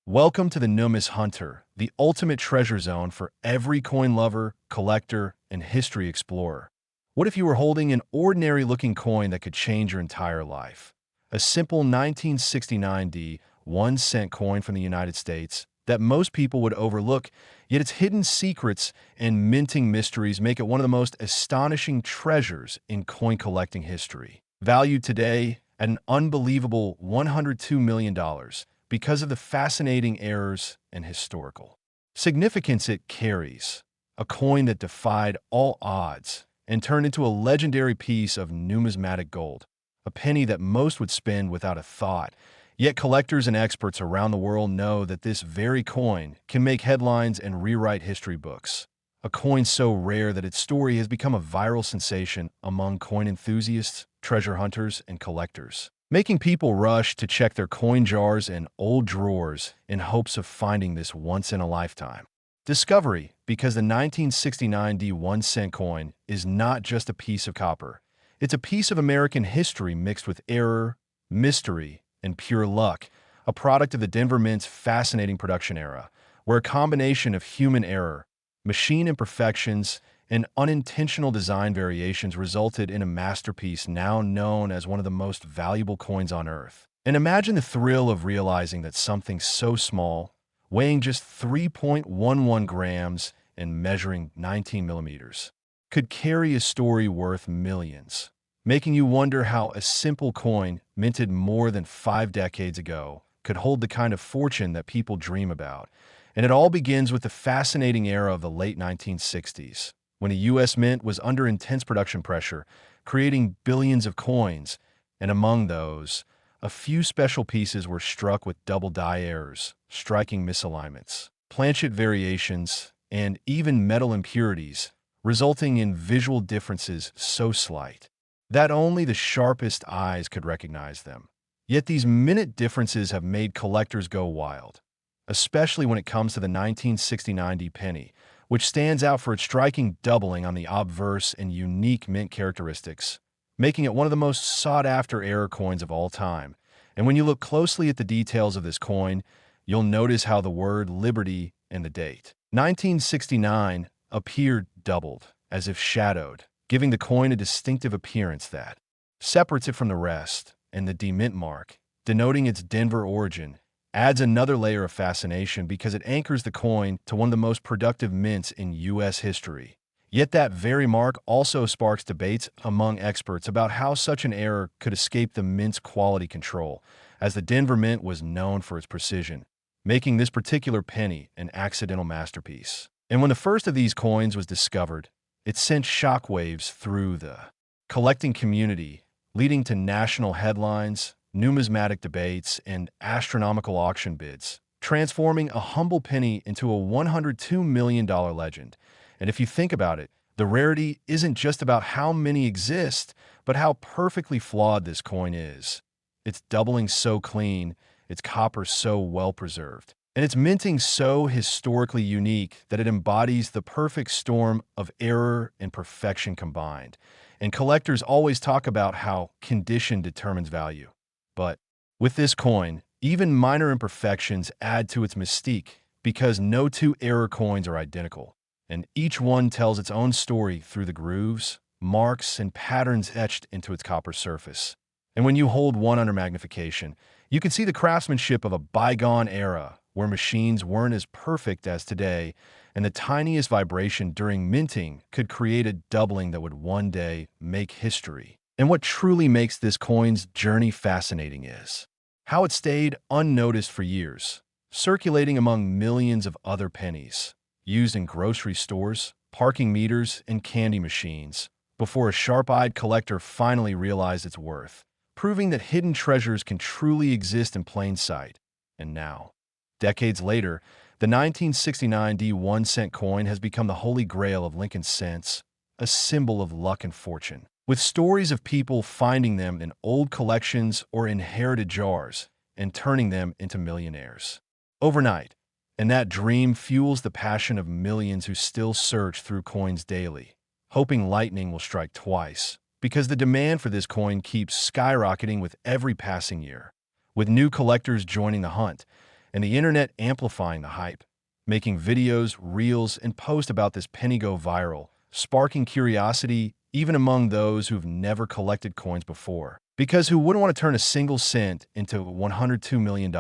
Welcome to the Numis Hunter, the ultimate treasure zone for every coin lover, collector, and history explorer. What if you were holding an ordinary-looking coin that could change your entire life? A simple 1969 D 1 cent coin from the United States that most people would overlook, yet its hidden secrets and minting mysteries make it one of the most astonishing treasures in coin collecting history. Valued today at an unbelievable $102 million because of the fascinating errors and historical significance it carries, a coin that defied all odds and turned into a legendary piece of numismatic gold, a penny that most would spend without a thought. Yet collectors and experts around the world know that this very coin can make headlines and rewrite history books. A coin so rare that its story has become a viral sensation among coin enthusiasts, treasure hunters, and collectors, making people rush to check their coin jars and old drawers in hopes of finding this once-in-a-lifetime discovery, because the 1969 D 1 cent coin is not just a piece of copper. It's a piece of American history mixed with error, mystery, and pure luck, a product of the Denver Mint's fascinating production era, where a combination of human error, machine imperfections, and unintentional design variations resulted in a masterpiece now known as one of the most valuable coins on Earth. And imagine the thrill of realizing that something so small, weighing just 3.11 grams and measuring 19 millimeters, could carry a story worth millions, making you wonder how a simple coin minted more than 5 decades ago could hold the kind of fortune that people dream about. And it all begins with the fascinating era of the late 1960s, when a U.S. mint was under intense production pressure, creating billions of coins, and among those, a few special pieces were struck with double die errors, striking misalignments, planchet variations, and even metal impurities, resulting in visual differences so slight that only the sharpest eyes could recognize them. Yet these minute differences have made collectors go wild, especially when it comes to the 1969 D penny, which stands out for its striking doubling on the obverse and unique mint characteristics, making it one of the most sought-after error coins of all time. And when you look closely at the details of this coin, you'll notice how the word Liberty and the date 1969 appeared doubled, as if shadowed, giving the coin a distinctive appearance that separates it from the rest, and the D mint mark, denoting its Denver origin, adds another layer of fascination because it anchors the coin to one of the most productive mints in U.S. history. Yet that very mark also sparks debates among experts about how such an error could escape the mint's quality control, as the Denver Mint was known for its precision, making this particular penny an accidental masterpiece. And when the first of these coins was discovered, it sent shockwaves through the collecting community, leading to national headlines, numismatic debates, and astronomical auction bids, transforming a humble penny into a $102 million legend. And if you think about it, the rarity isn't just about how many exist, but how perfectly flawed this coin is. Its doubling so clean, its copper so well preserved, and its minting so historically unique that it embodies the perfect storm of error and perfection combined. And collectors always talk about how condition determines value. But with this coin, even minor imperfections add to its mystique, because no two error coins are identical, and each one tells its own story through the grooves, marks, and patterns etched into its copper surface. And when you hold one under magnification, you can see the craftsmanship of a bygone era where machines weren't as perfect as today, and the tiniest vibration during minting could create a doubling that would one day make history. And what truly makes this coin's journey fascinating is how it stayed unnoticed for years, circulating among millions of other pennies, used in grocery stores, parking meters, and candy machines, before a sharp-eyed collector finally realized its worth, proving that hidden treasures can truly exist in plain sight. And now, decades later, the 1969 D 1 cent coin has become the holy grail of Lincoln cents, a symbol of luck and fortune, with stories of people finding them in old collections or inherited jars and turning them into millionaires overnight. And that dream fuels the passion of millions who still search through coins daily, hoping lightning will strike twice, because the demand for this coin keeps skyrocketing with every passing year, with new collectors joining the hunt. and the internet amplifying the hype, making videos, reels, and posts about this penny go viral, sparking curiosity even among those who've never collected coins before. Because who wouldn't want to turn a single cent into $102 million?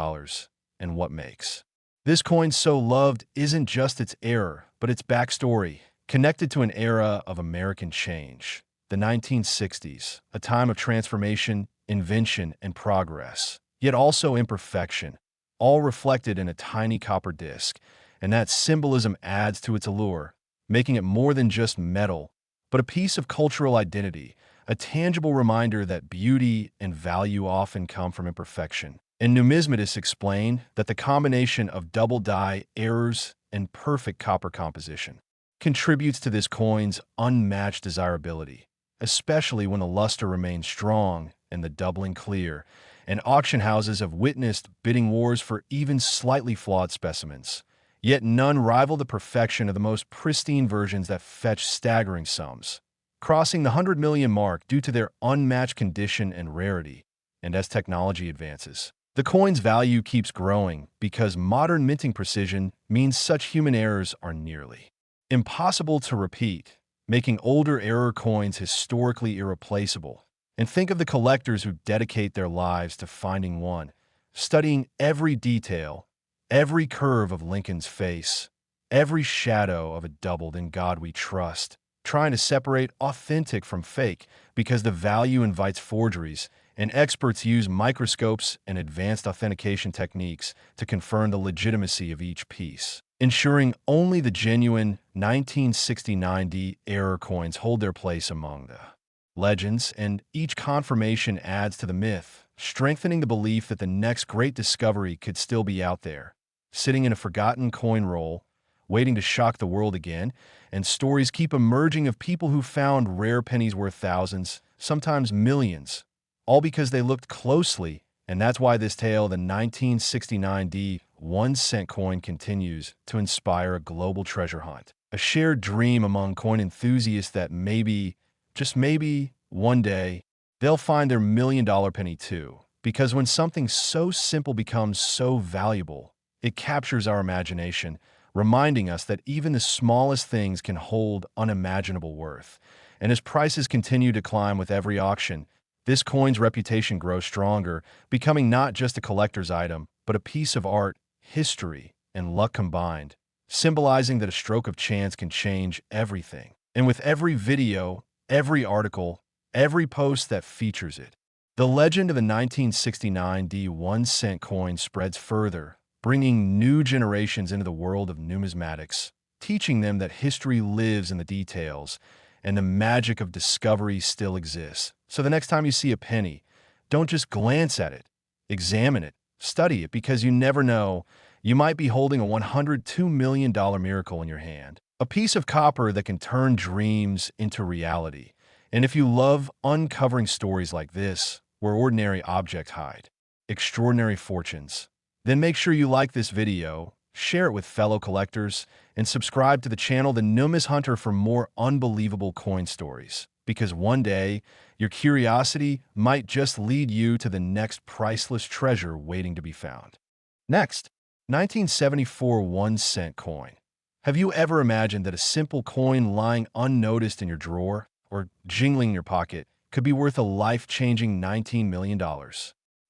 And what makes this coin so loved isn't just its error, but its backstory, connected to an era of American change. The 1960s, a time of transformation, invention, and progress, yet also imperfection, all reflected in a tiny copper disc, and that symbolism adds to its allure, making it more than just metal, but a piece of cultural identity, a tangible reminder that beauty and value often come from imperfection. And numismatists explain that the combination of double die errors and perfect copper composition contributes to this coin's unmatched desirability, especially when the luster remains strong and the doubling clear, and auction houses have witnessed bidding wars for even slightly flawed specimens. Yet none rival the perfection of the most pristine versions that fetch staggering sums, crossing the 100 million mark due to their unmatched condition and rarity. And as technology advances, the coin's value keeps growing because modern minting precision means such human errors are nearly impossible to repeat, making older error coins historically irreplaceable. And think of the collectors who dedicate their lives to finding one, studying every detail, every curve of Lincoln's face, every shadow of a doubled "In God We Trust," trying to separate authentic from fake because the value invites forgeries, and experts use microscopes and advanced authentication techniques to confirm the legitimacy of each piece, ensuring only the genuine 1969 D error coins hold their place among the legends, and each confirmation adds to the myth, strengthening the belief that the next great discovery could still be out there, sitting in a forgotten coin roll, waiting to shock the world again. And stories keep emerging of people who found rare pennies worth thousands, sometimes millions, all because they looked closely. And that's why this tale, the 1969 D 1-cent coin, continues to inspire a global treasure hunt, a shared dream among coin enthusiasts that maybe, just maybe, one day, they'll find their million-dollar penny too. Because when something so simple becomes so valuable, it captures our imagination, reminding us that even the smallest things can hold unimaginable worth. And as prices continue to climb with every auction, this coin's reputation grows stronger, becoming not just a collector's item, but a piece of art, history, and luck combined, symbolizing that a stroke of chance can change everything. And with every video, every article, every post that features it, the legend of the 1969 D 1-cent coin spreads further, bringing new generations into the world of numismatics, teaching them that history lives in the details and the magic of discovery still exists. So the next time you see a penny, don't just glance at it, examine it, study it, because you never know, you might be holding a $102 million miracle in your hand, a piece of copper that can turn dreams into reality. And if you love uncovering stories like this, where ordinary objects hide extraordinary fortunes, then make sure you like this video, share it with fellow collectors, and subscribe to the channel The Numis Hunter for more unbelievable coin stories. Because one day, your curiosity might just lead you to the next priceless treasure waiting to be found. Next, 1974 1-cent coin. Have you ever imagined that a simple coin lying unnoticed in your drawer or jingling in your pocket could be worth a life-changing $19 million?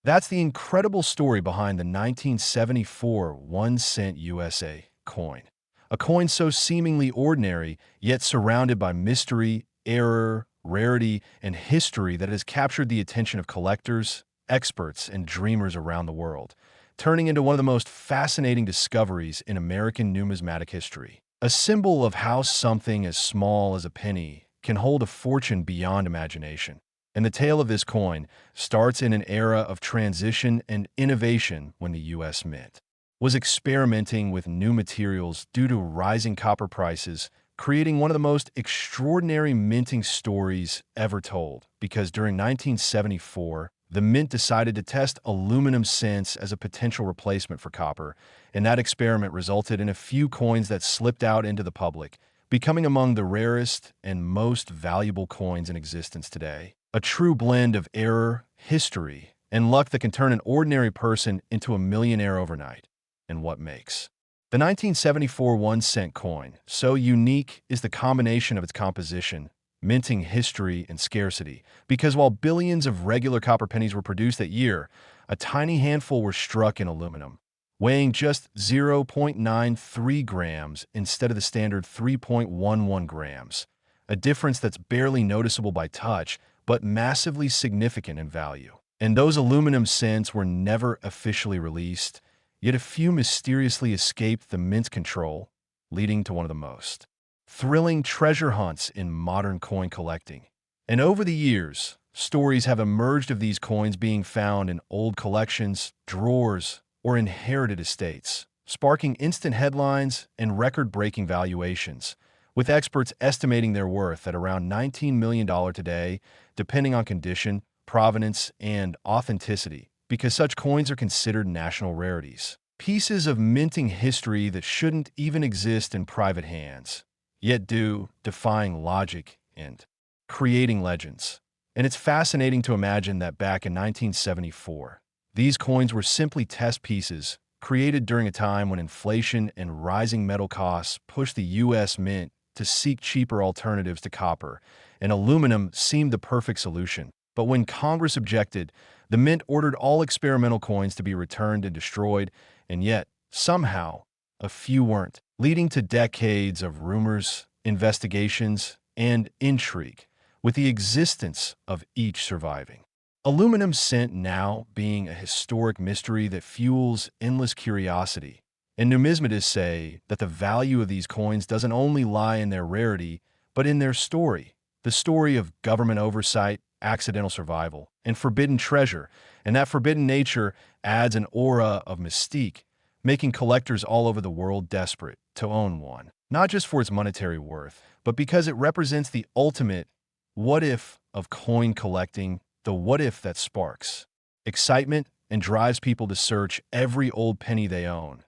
That's the incredible story behind the 1974 1-cent USA coin. A coin so seemingly ordinary, yet surrounded by mystery, error, rarity, and history that has captured the attention of collectors, experts, and dreamers around the world, turning into one of the most fascinating discoveries in American numismatic history. A symbol of how something as small as a penny can hold a fortune beyond imagination. And the tale of this coin starts in an era of transition and innovation when the U.S. Mint was experimenting with new materials due to rising copper prices, creating one of the most extraordinary minting stories ever told. Because during 1974, the Mint decided to test aluminum cents as a potential replacement for copper, and that experiment resulted in a few coins that slipped out into the public, becoming among the rarest and most valuable coins in existence today. A true blend of error, history, and luck that can turn an ordinary person into a millionaire overnight. and what makes the 1974 1-cent coin so unique is the combination of its composition, minting history, and scarcity, because while billions of regular copper pennies were produced that year, a tiny handful were struck in aluminum, weighing just 0.93 grams instead of the standard 3.11 grams, a difference that's barely noticeable by touch, but massively significant in value. And those aluminum cents were never officially released, yet a few mysteriously escaped the mint control, leading to one of the most thrilling treasure hunts in modern coin collecting. And over the years, stories have emerged of these coins being found in old collections, drawers, or inherited estates, sparking instant headlines and record-breaking valuations, with experts estimating their worth at around $19 million today, depending on condition, provenance, and authenticity, because such coins are considered national rarities. Pieces of minting history that shouldn't even exist in private hands, yet do, defying logic and creating legends. And it's fascinating to imagine that back in 1974, these coins were simply test pieces created during a time when inflation and rising metal costs pushed the U.S. Mint to seek cheaper alternatives to copper, and aluminum seemed the perfect solution. But when Congress objected, the Mint ordered all experimental coins to be returned and destroyed, and yet, somehow, a few weren't, leading to decades of rumors, investigations, and intrigue, with the existence of each surviving. Aluminum cent now being a historic mystery that fuels endless curiosity. And numismatists say that the value of these coins doesn't only lie in their rarity, but in their story. The story of government oversight, accidental survival, and forbidden treasure. And that forbidden nature adds an aura of mystique, making collectors all over the world desperate to own one. Not just for its monetary worth, but because it represents the ultimate what-if of coin collecting, the what-if that sparks excitement and drives people to search every old penny they own.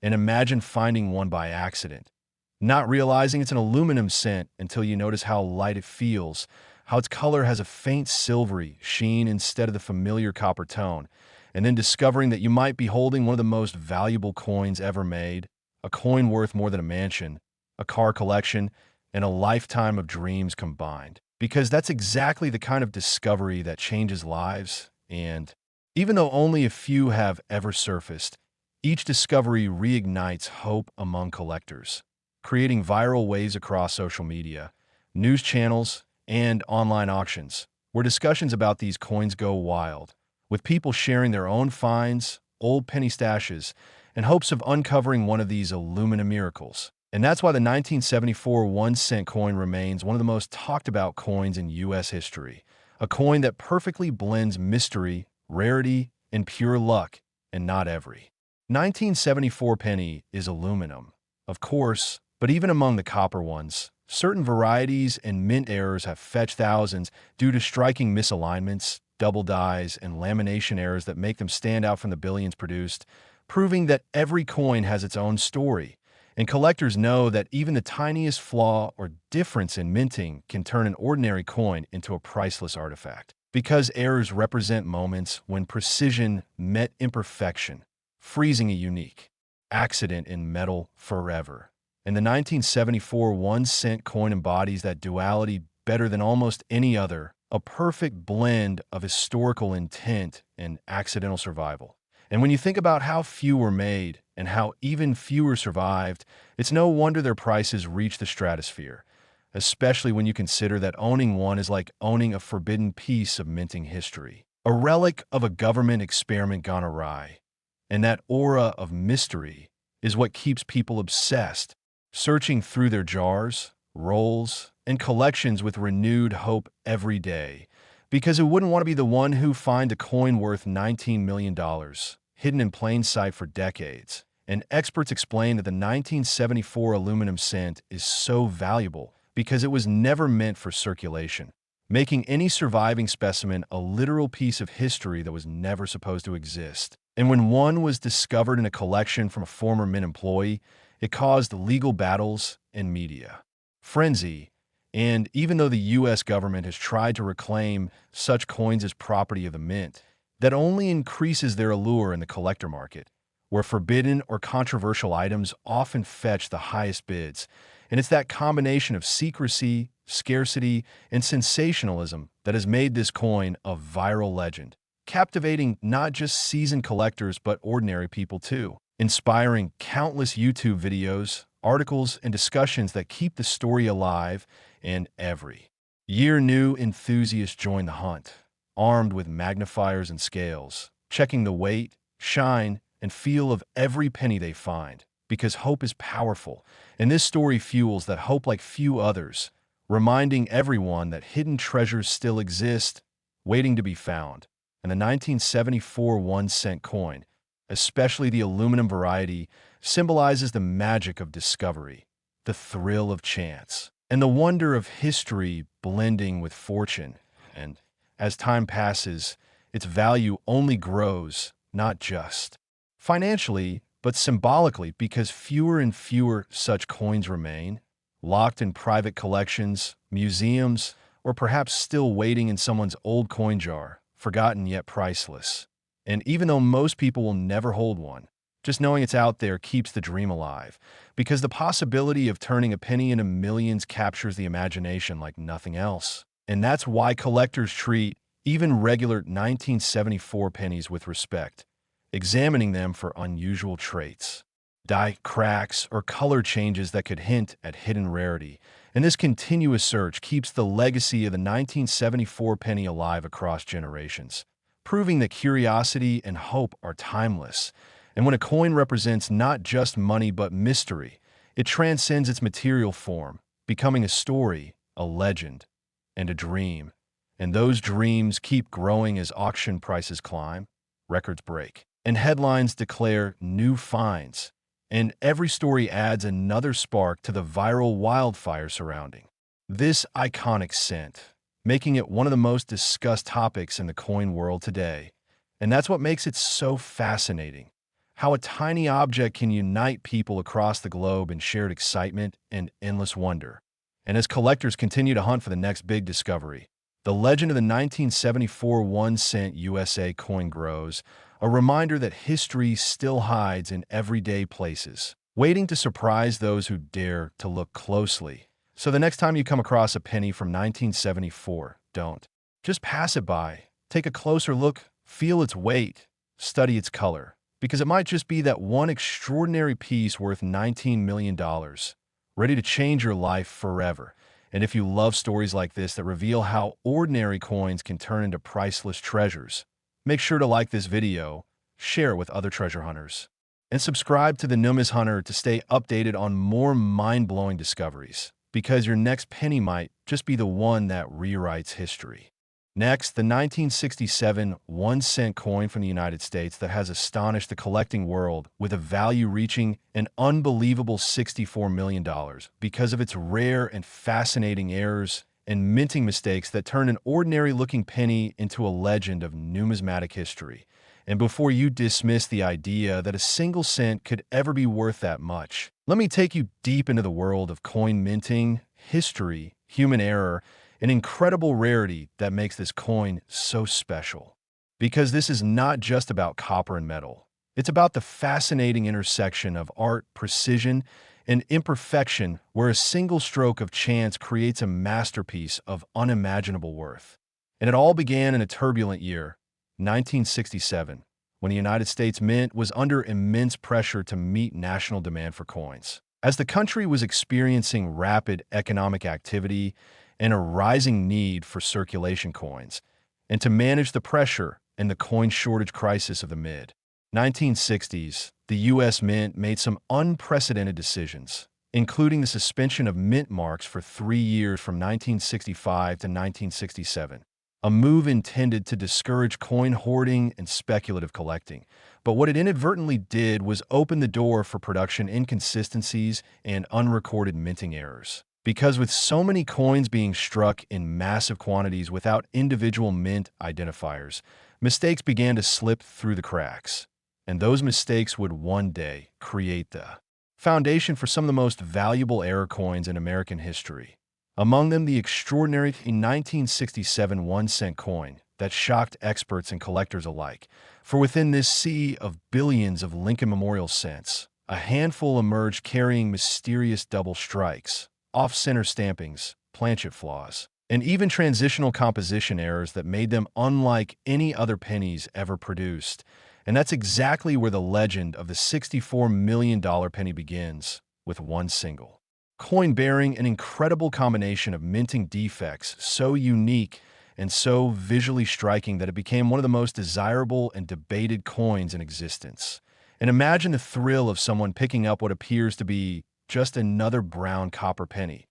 And imagine finding one by accident, not realizing it's an aluminum cent until you notice how light it feels, how its color has a faint silvery sheen instead of the familiar copper tone, and then discovering that you might be holding one of the most valuable coins ever made, a coin worth more than a mansion, a car collection, and a lifetime of dreams combined. Because that's exactly the kind of discovery that changes lives, and even though only a few have ever surfaced, each discovery reignites hope among collectors, creating viral waves across social media, news channels, and online auctions, where discussions about these coins go wild, with people sharing their own finds, old penny stashes, in hopes of uncovering one of these aluminum miracles. And that's why the 1974 1-cent coin remains one of the most talked about coins in U.S. history, a coin that perfectly blends mystery, rarity, and pure luck, and not every 1974 penny is aluminum, of course, but even among the copper ones, certain varieties and mint errors have fetched thousands due to striking misalignments, double dies, and lamination errors that make them stand out from the billions produced, proving that every coin has its own story. And collectors know that even the tiniest flaw or difference in minting can turn an ordinary coin into a priceless artifact. Because errors represent moments when precision met imperfection, freezing a unique accident in metal forever. And the 1974 1-cent coin embodies that duality better than almost any other, a perfect blend of historical intent and accidental survival. And when you think about how few were made and how even fewer survived, it's no wonder their prices reach the stratosphere, especially when you consider that owning one is like owning a forbidden piece of minting history, a relic of a government experiment gone awry. And that aura of mystery is what keeps people obsessed, searching through their jars, rolls, and collections with renewed hope every day, because who wouldn't want to be the one who find a coin worth $19 million, hidden in plain sight for decades? And experts explain that the 1974 aluminum cent is so valuable because it was never meant for circulation, making any surviving specimen a literal piece of history that was never supposed to exist. And when one was discovered in a collection from a former Mint employee, it caused legal battles and media frenzy. And even though the U.S. government has tried to reclaim such coins as property of the Mint, that only increases their allure in the collector market, where forbidden or controversial items often fetch the highest bids. And it's that combination of secrecy, scarcity, and sensationalism that has made this coin a viral legend, captivating not just seasoned collectors but ordinary people too, inspiring countless YouTube videos, articles, and discussions that keep the story alive. And every year new enthusiasts join the hunt, armed with magnifiers and scales, checking the weight, shine, and feel of every penny they find, because hope is powerful, and this story fuels that hope like few others, reminding everyone that hidden treasures still exist, waiting to be found. And the 1974 1-cent coin, especially the aluminum variety, symbolizes the magic of discovery, the thrill of chance, and the wonder of history blending with fortune. And as time passes, its value only grows, not just financially, but symbolically, because fewer and fewer such coins remain, locked in private collections, museums, or perhaps still waiting in someone's old coin jar, forgotten yet priceless. And even though most people will never hold one, just knowing it's out there keeps the dream alive, because the possibility of turning a penny into millions captures the imagination like nothing else. And that's why collectors treat even regular 1974 pennies with respect, examining them for unusual traits, die cracks, or color changes that could hint at hidden rarity. And this continuous search keeps the legacy of the 1974 penny alive across generations, proving that curiosity and hope are timeless. And when a coin represents not just money but mystery, it transcends its material form, becoming a story, a legend, and a dream. And those dreams keep growing as auction prices climb, records break, and headlines declare new finds. And every story adds another spark to the viral wildfire surrounding this iconic cent, making it one of the most discussed topics in the coin world today. And that's what makes it so fascinating, how a tiny object can unite people across the globe in shared excitement and endless wonder. And as collectors continue to hunt for the next big discovery, the legend of the 1974 1-cent USA coin grows, a reminder that history still hides in everyday places, waiting to surprise those who dare to look closely. So the next time you come across a penny from 1974, don't just pass it by. Take a closer look, feel its weight, study its color, because it might just be that one extraordinary piece worth $19 million, ready to change your life forever. And if you love stories like this that reveal how ordinary coins can turn into priceless treasures, make sure to like this video, share it with other treasure hunters, and subscribe to the Numis Hunter to stay updated on more mind-blowing discoveries, because your next penny might just be the one that rewrites history. Next, the 1967 1-cent coin from the United States that has astonished the collecting world with a value reaching an unbelievable $64 million because of its rare and fascinating errors and minting mistakes that turn an ordinary-looking penny into a legend of numismatic history. And before you dismiss the idea that a single cent could ever be worth that much, let me take you deep into the world of coin minting, history, human error, an incredible rarity that makes this coin so special. Because this is not just about copper and metal. It's about the fascinating intersection of art, precision, and imperfection, where a single stroke of chance creates a masterpiece of unimaginable worth. And it all began in a turbulent year, 1967, when the United States Mint was under immense pressure to meet national demand for coins. As the country was experiencing rapid economic activity and a rising need for circulation coins, and to manage the pressure and the coin shortage crisis of the mid-1960s, the U.S. Mint made some unprecedented decisions, including the suspension of mint marks for 3 years from 1965 to 1967, a move intended to discourage coin hoarding and speculative collecting. But what it inadvertently did was open the door for production inconsistencies and unrecorded minting errors. Because with so many coins being struck in massive quantities without individual mint identifiers, mistakes began to slip through the cracks. And those mistakes would one day create the foundation for some of the most valuable error coins in American history. Among them, the extraordinary 1967 1-cent coin, that shocked experts and collectors alike. For within this sea of billions of Lincoln Memorial cents, a handful emerged carrying mysterious double strikes, off-center stampings, planchet flaws, and even transitional composition errors that made them unlike any other pennies ever produced. And that's exactly where the legend of the $64 million penny begins, with one single coin bearing an incredible combination of minting defects so unique and so visually striking that it became one of the most desirable and debated coins in existence. And imagine the thrill of someone picking up what appears to be just another brown copper penny,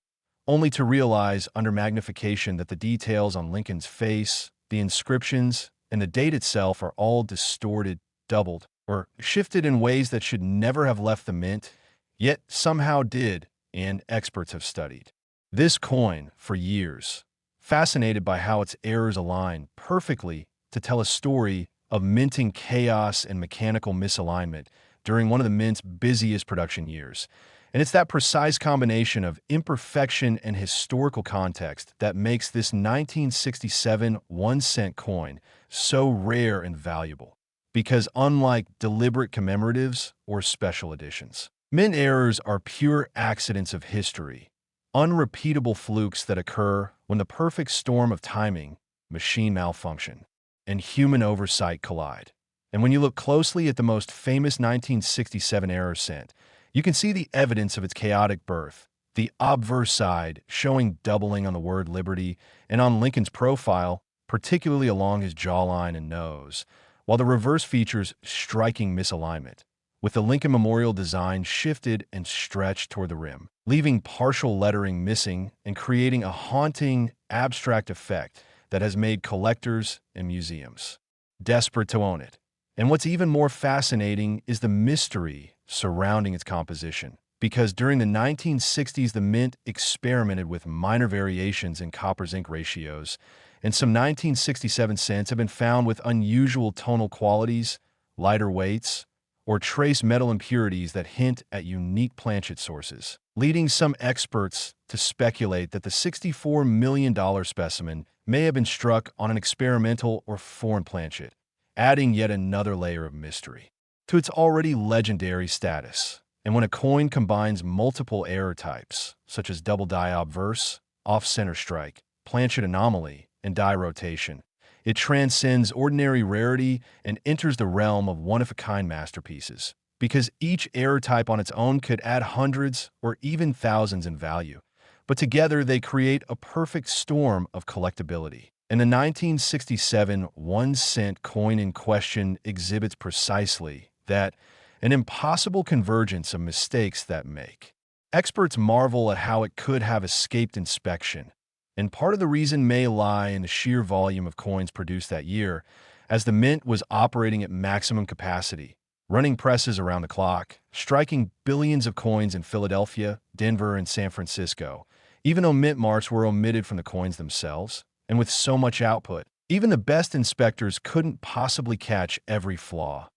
only to realize under magnification that the details on Lincoln's face, the inscriptions, and the date itself are all distorted, doubled, or shifted in ways that should never have left the mint, yet somehow did, and experts have studied this coin for years, fascinated by how its errors align perfectly to tell a story of minting chaos and mechanical misalignment during one of the mint's busiest production years. And it's that precise combination of imperfection and historical context that makes this 1967 1-cent coin so rare and valuable. Because unlike deliberate commemoratives or special editions, mint errors are pure accidents of history, unrepeatable flukes that occur when the perfect storm of timing, machine malfunction, and human oversight collide. And when you look closely at the most famous 1967 error cent, you can see the evidence of its chaotic birth, the obverse side showing doubling on the word liberty and on Lincoln's profile, particularly along his jawline and nose, while the reverse features striking misalignment, with the Lincoln Memorial design shifted and stretched toward the rim, leaving partial lettering missing and creating a haunting, abstract effect that has made collectors and museums desperate to own it. And what's even more fascinating is the mystery surrounding its composition, because during the 1960s, the mint experimented with minor variations in copper-zinc ratios, and some 1967 cents have been found with unusual tonal qualities, lighter weights, or trace metal impurities that hint at unique planchet sources, leading some experts to speculate that the $64 million specimen may have been struck on an experimental or foreign planchet, adding yet another layer of mystery to its already legendary status. And when a coin combines multiple error types, such as double die obverse, off-center strike, planchet anomaly, and die rotation, it transcends ordinary rarity and enters the realm of one-of-a-kind masterpieces, because each error type on its own could add hundreds or even thousands in value, but together they create a perfect storm of collectability. And the 1967 1-cent coin in question exhibits precisely that, an impossible convergence of mistakes that make experts marvel at how it could have escaped inspection. And part of the reason may lie in the sheer volume of coins produced that year, as the mint was operating at maximum capacity, running presses around the clock, striking billions of coins in Philadelphia, Denver, and San Francisco, even though mint marks were omitted from the coins themselves. And with so much output, even the best inspectors couldn't possibly catch every flaw,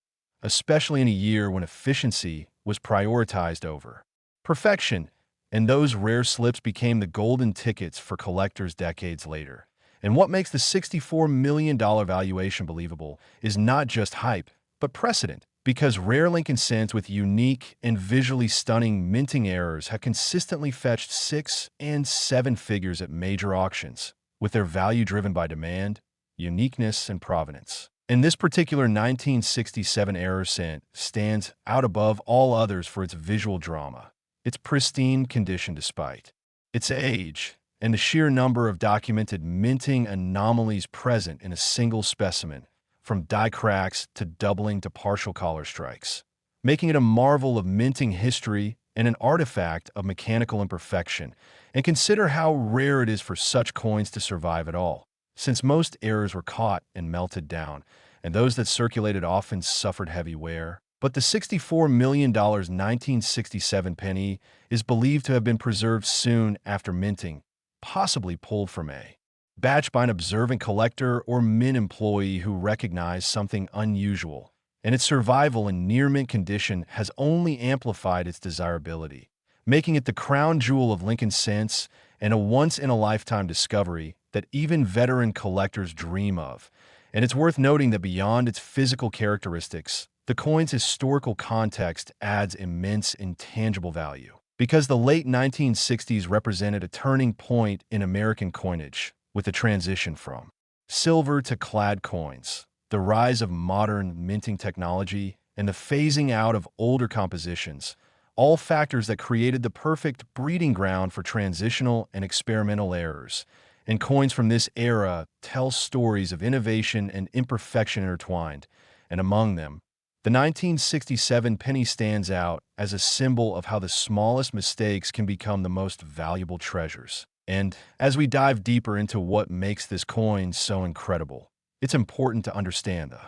especially in a year when efficiency was prioritized over perfection, and those rare slips became the golden tickets for collectors decades later. And what makes the $64 million valuation believable is not just hype, but precedent, because rare Lincoln cents with unique and visually stunning minting errors have consistently fetched 6 and 7 figures at major auctions, with their value driven by demand, uniqueness, and provenance. And this particular 1967 error cent stands out above all others for its visual drama, its pristine condition despite its age, and the sheer number of documented minting anomalies present in a single specimen, from die cracks to doubling to partial collar strikes, making it a marvel of minting history and an artifact of mechanical imperfection. And consider how rare it is for such coins to survive at all, since most errors were caught and melted down, and those that circulated often suffered heavy wear. But the $64 million 1967 penny is believed to have been preserved soon after minting, possibly pulled from a batch by an observant collector or mint employee who recognized something unusual, and its survival in near-mint condition has only amplified its desirability, making it the crown jewel of Lincoln cents and a once-in-a-lifetime discovery that even veteran collectors dream of. And it's worth noting that beyond its physical characteristics, the coin's historical context adds immense intangible value. Because the late 1960s represented a turning point in American coinage, with the transition from silver to clad coins, the rise of modern minting technology, and the phasing out of older compositions, all factors that created the perfect breeding ground for transitional and experimental errors. And coins from this era tell stories of innovation and imperfection intertwined, and among them, the 1967 penny stands out as a symbol of how the smallest mistakes can become the most valuable treasures. And as we dive deeper into what makes this coin so incredible, it's important to understand the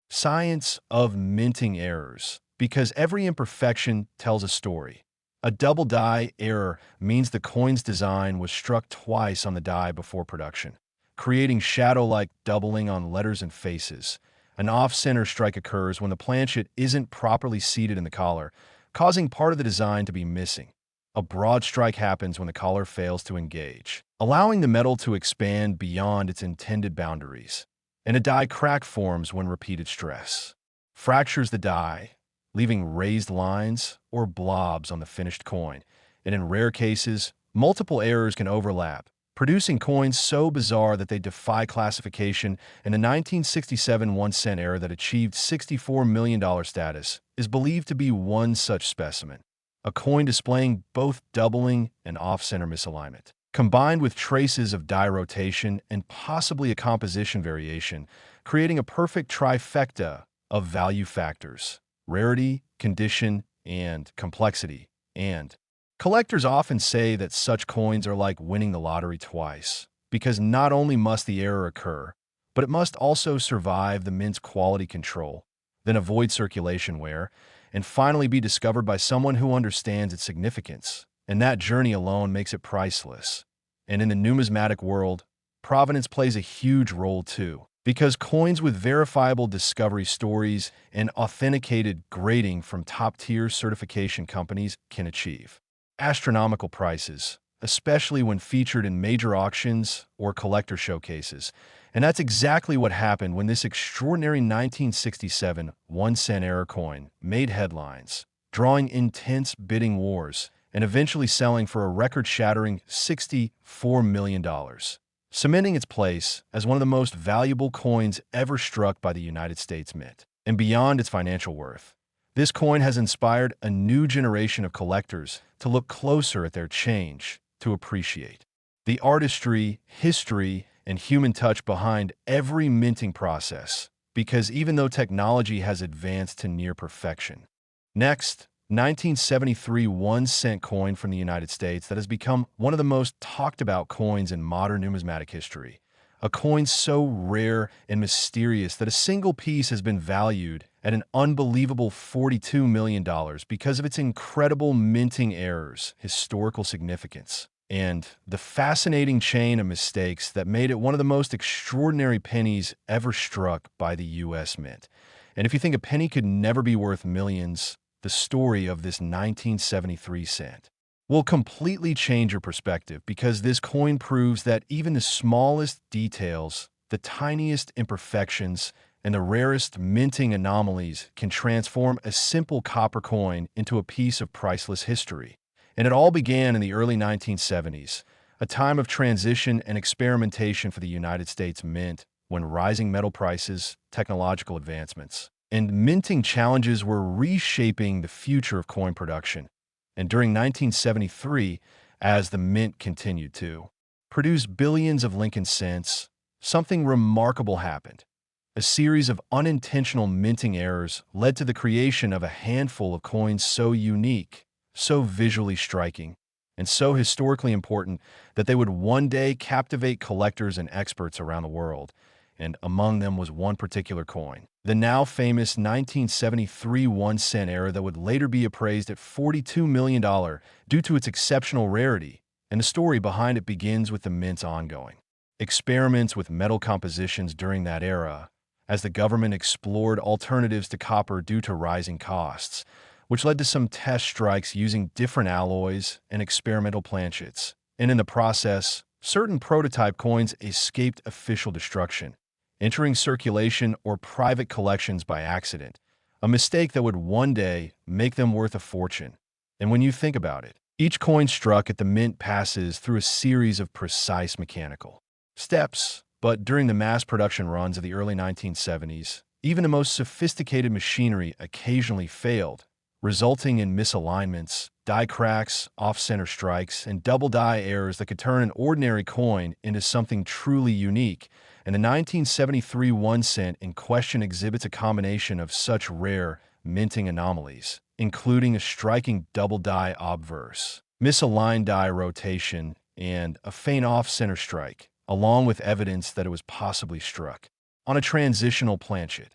science of minting errors, because every imperfection tells a story. A double die error means the coin's design was struck twice on the die before production, creating shadow-like doubling on letters and faces. An off-center strike occurs when the planchet isn't properly seated in the collar, causing part of the design to be missing. A broad strike happens when the collar fails to engage, allowing the metal to expand beyond its intended boundaries. And a die crack forms when repeated stress fractures the die, leaving raised lines or blobs on the finished coin. And in rare cases, multiple errors can overlap, producing coins so bizarre that they defy classification. And the 1967 1-cent error that achieved $64 million status is believed to be one such specimen, a coin displaying both doubling and off-center misalignment, combined with traces of die rotation and possibly a composition variation, creating a perfect trifecta of value factors: rarity, condition, and complexity. And collectors often say that such coins are like winning the lottery twice, because not only must the error occur, but it must also survive the mint's quality control, then avoid circulation wear, and finally be discovered by someone who understands its significance. And that journey alone makes it priceless. And in the numismatic world, provenance plays a huge role too, because coins with verifiable discovery stories and authenticated grading from top-tier certification companies can achieve astronomical prices, especially when featured in major auctions or collector showcases. And that's exactly what happened when this extraordinary 1967 1-cent error coin made headlines, drawing intense bidding wars and eventually selling for a record-shattering $64 million, cementing its place as one of the most valuable coins ever struck by the United States Mint. And beyond its financial worth, this coin has inspired a new generation of collectors to look closer at their change, to appreciate the artistry, history, and human touch behind every minting process, because even though technology has advanced to near perfection. Next, 1973 1-cent coin from the United States that has become one of the most talked about coins in modern numismatic history. A coin so rare and mysterious that a single piece has been valued at an unbelievable $42 million because of its incredible minting errors, historical significance, and the fascinating chain of mistakes that made it one of the most extraordinary pennies ever struck by the U.S. Mint. And if you think a penny could never be worth millions, the story of this 1973 cent will completely change your perspective, because this coin proves that even the smallest details, the tiniest imperfections, and the rarest minting anomalies can transform a simple copper coin into a piece of priceless history. And it all began in the early 1970s, a time of transition and experimentation for the United States Mint, when rising metal prices, technological advancements, and minting challenges were reshaping the future of coin production. And during 1973, as the mint continued to produce billions of Lincoln cents, something remarkable happened. A series of unintentional minting errors led to the creation of a handful of coins so unique, so visually striking, and so historically important that they would one day captivate collectors and experts around the world. And among them was one particular coin, the now famous 1973 1-cent error that would later be appraised at $42 million due to its exceptional rarity. And the story behind it begins with the Mint's ongoing experiments with metal compositions during that era, as the government explored alternatives to copper due to rising costs, which led to some test strikes using different alloys and experimental planchets. And in the process, certain prototype coins escaped official destruction, entering circulation or private collections by accident, a mistake that would one day make them worth a fortune. And when you think about it, each coin struck at the mint passes through a series of precise mechanical steps. But during the mass production runs of the early 1970s, even the most sophisticated machinery occasionally failed, resulting in misalignments, die cracks, off-center strikes, and double die errors that could turn an ordinary coin into something truly unique. And the 1973 1 cent in question exhibits a combination of such rare minting anomalies, including a striking double die obverse, misaligned die rotation, and a faint off-center strike, along with evidence that it was possibly struck on a transitional planchet,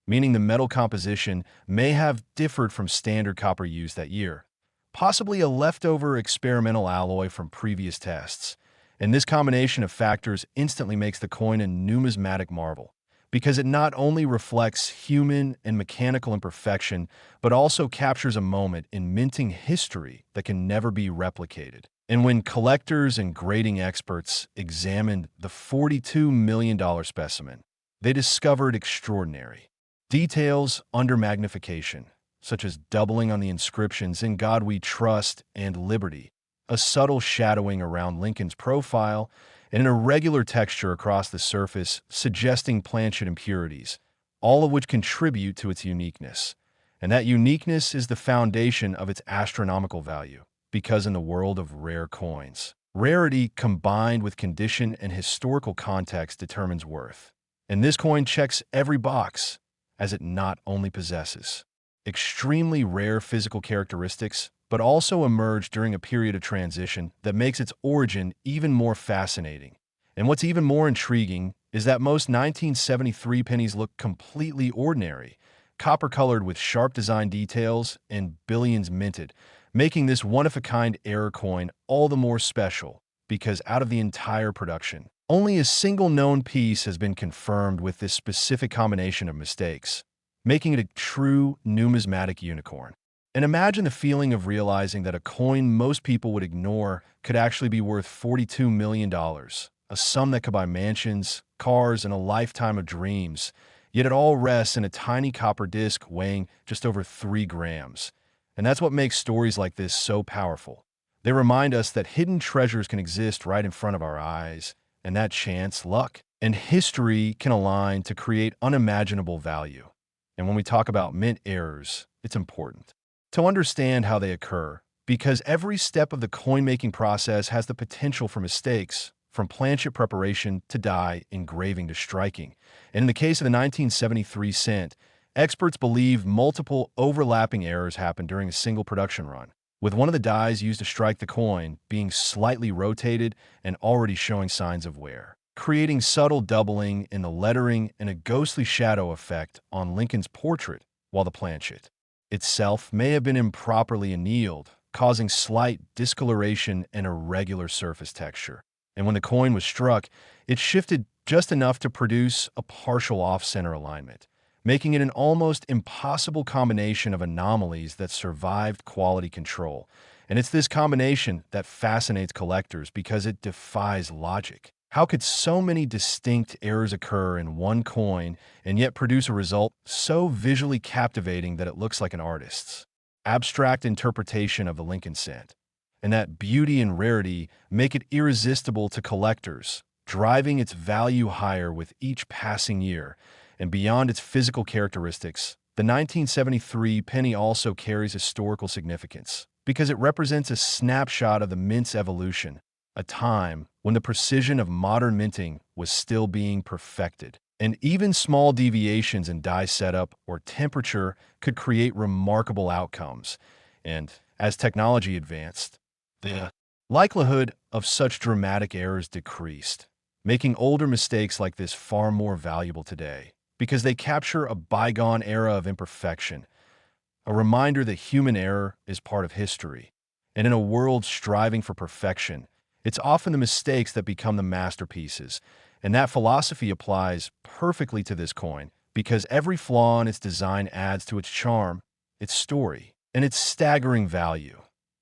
meaning the metal composition may have differed from standard copper used that year, possibly a leftover experimental alloy from previous tests. And this combination of factors instantly makes the coin a numismatic marvel, because it not only reflects human and mechanical imperfection, but also captures a moment in minting history that can never be replicated. And when collectors and grading experts examined the $42 million specimen, they discovered extraordinary details under magnification, such as doubling on the inscriptions "In God We Trust" and "Liberty," a subtle shadowing around Lincoln's profile, and an irregular texture across the surface suggesting planchet impurities, all of which contribute to its uniqueness. And that uniqueness is the foundation of its astronomical value, because in the world of rare coins, rarity combined with condition and historical context determines worth. And this coin checks every box, as it not only possesses extremely rare physical characteristics, but also emerged during a period of transition that makes its origin even more fascinating. And what's even more intriguing is that most 1973 pennies look completely ordinary, copper-colored with sharp design details and billions minted, making this one-of-a-kind error coin all the more special, because out of the entire production, only a single known piece has been confirmed with this specific combination of mistakes, making it a true numismatic unicorn. And imagine the feeling of realizing that a coin most people would ignore could actually be worth $42 million, a sum that could buy mansions, cars, and a lifetime of dreams, yet it all rests in a tiny copper disc weighing just over 3 grams. And that's what makes stories like this so powerful. They remind us that hidden treasures can exist right in front of our eyes, and that chance, luck, and history can align to create unimaginable value. And when we talk about mint errors, it's important to understand how they occur, because every step of the coin-making process has the potential for mistakes, from planchet preparation to die engraving to striking. And in the case of the 1973 cent, experts believe multiple overlapping errors happened during a single production run, with one of the dies used to strike the coin being slightly rotated and already showing signs of wear, creating subtle doubling in the lettering and a ghostly shadow effect on Lincoln's portrait, while the planchet itself may have been improperly annealed, causing slight discoloration and irregular surface texture. And when the coin was struck, it shifted just enough to produce a partial off-center alignment, making it an almost impossible combination of anomalies that survived quality control. And it's this combination that fascinates collectors because it defies logic. How could so many distinct errors occur in one coin and yet produce a result so visually captivating that it looks like an artist's abstract interpretation of the Lincoln cent? And that beauty and rarity make it irresistible to collectors, driving its value higher with each passing year. And beyond its physical characteristics, the 1973 penny also carries historical significance, because it represents a snapshot of the mint's evolution, a time when the precision of modern minting was still being perfected. And even small deviations in die setup or temperature could create remarkable outcomes. And as technology advanced, the likelihood of such dramatic errors decreased, making older mistakes like this far more valuable today, because they capture a bygone era of imperfection, a reminder that human error is part of history. And in a world striving for perfection, it's often the mistakes that become the masterpieces. And that philosophy applies perfectly to this coin, because every flaw in its design adds to its charm, its story, and its staggering value.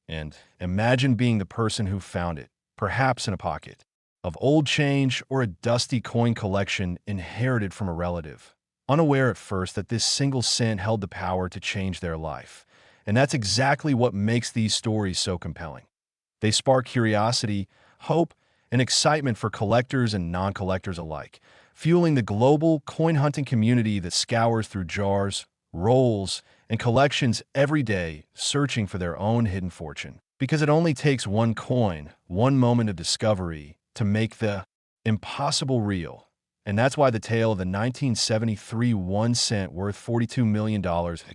And imagine being the person who found it, perhaps in a pocket of old change or a dusty coin collection inherited from a relative, unaware at first that this single cent held the power to change their life. And that's exactly what makes these stories so compelling. They spark curiosity, hope, and excitement for collectors and non-collectors alike, fueling the global coin-hunting community that scours through jars, rolls, and collections every day, searching for their own hidden fortune. Because it only takes one coin, one moment of discovery, to make the impossible real. And that's why the tale of the 1973 1 cent worth $42 million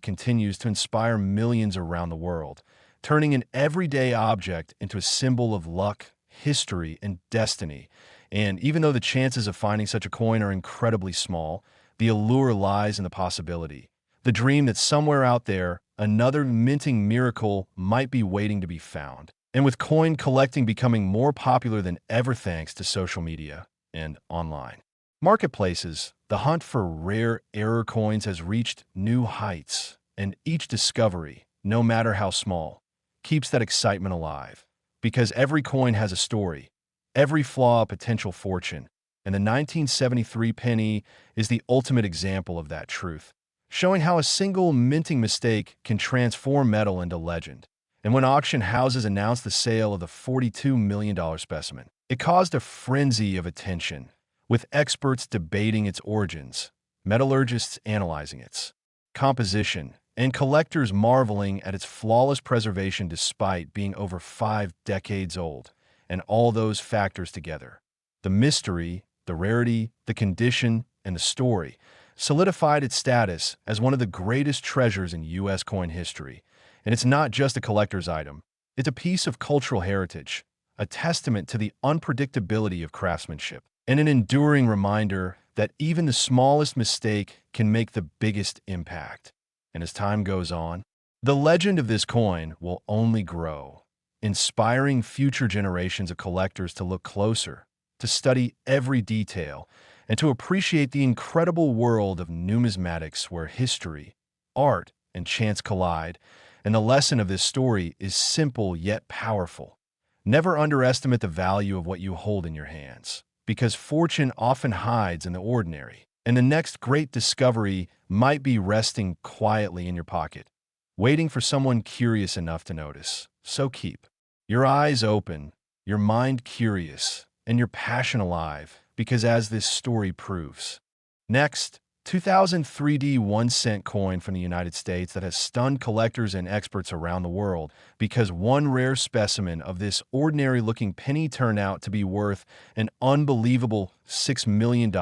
continues to inspire millions around the world, turning an everyday object into a symbol of luck, history, and destiny. And even though the chances of finding such a coin are incredibly small, the allure lies in the possibility. The dream that somewhere out there, another minting miracle might be waiting to be found. And with coin collecting becoming more popular than ever thanks to social media and online marketplaces, the hunt for rare error coins has reached new heights, and each discovery, no matter how small, keeps that excitement alive. Because every coin has a story, every flaw a potential fortune, and the 1973 penny is the ultimate example of that truth, showing how a single minting mistake can transform metal into legend. And when auction houses announced the sale of the $42 million specimen, it caused a frenzy of attention, with experts debating its origins, metallurgists analyzing its composition, and collectors marveling at its flawless preservation despite being over 5 decades old. And all those factors together, the mystery, the rarity, the condition, and the story, solidified its status as one of the greatest treasures in U.S. coin history. And it's not just a collector's item. It's a piece of cultural heritage, a testament to the unpredictability of craftsmanship, and an enduring reminder that even the smallest mistake can make the biggest impact. And as time goes on, the legend of this coin will only grow, inspiring future generations of collectors to look closer, to study every detail, and to appreciate the incredible world of numismatics where history, art, and chance collide. And the lesson of this story is simple yet powerful. Never underestimate the value of what you hold in your hands, because fortune often hides in the ordinary, and the next great discovery might be resting quietly in your pocket, waiting for someone curious enough to notice. So keep your eyes open, your mind curious, and your passion alive, because as this story proves. Next, 2003 1 cent coin from the United States that has stunned collectors and experts around the world because one rare specimen of this ordinary-looking penny turned out to be worth an unbelievable $6 million,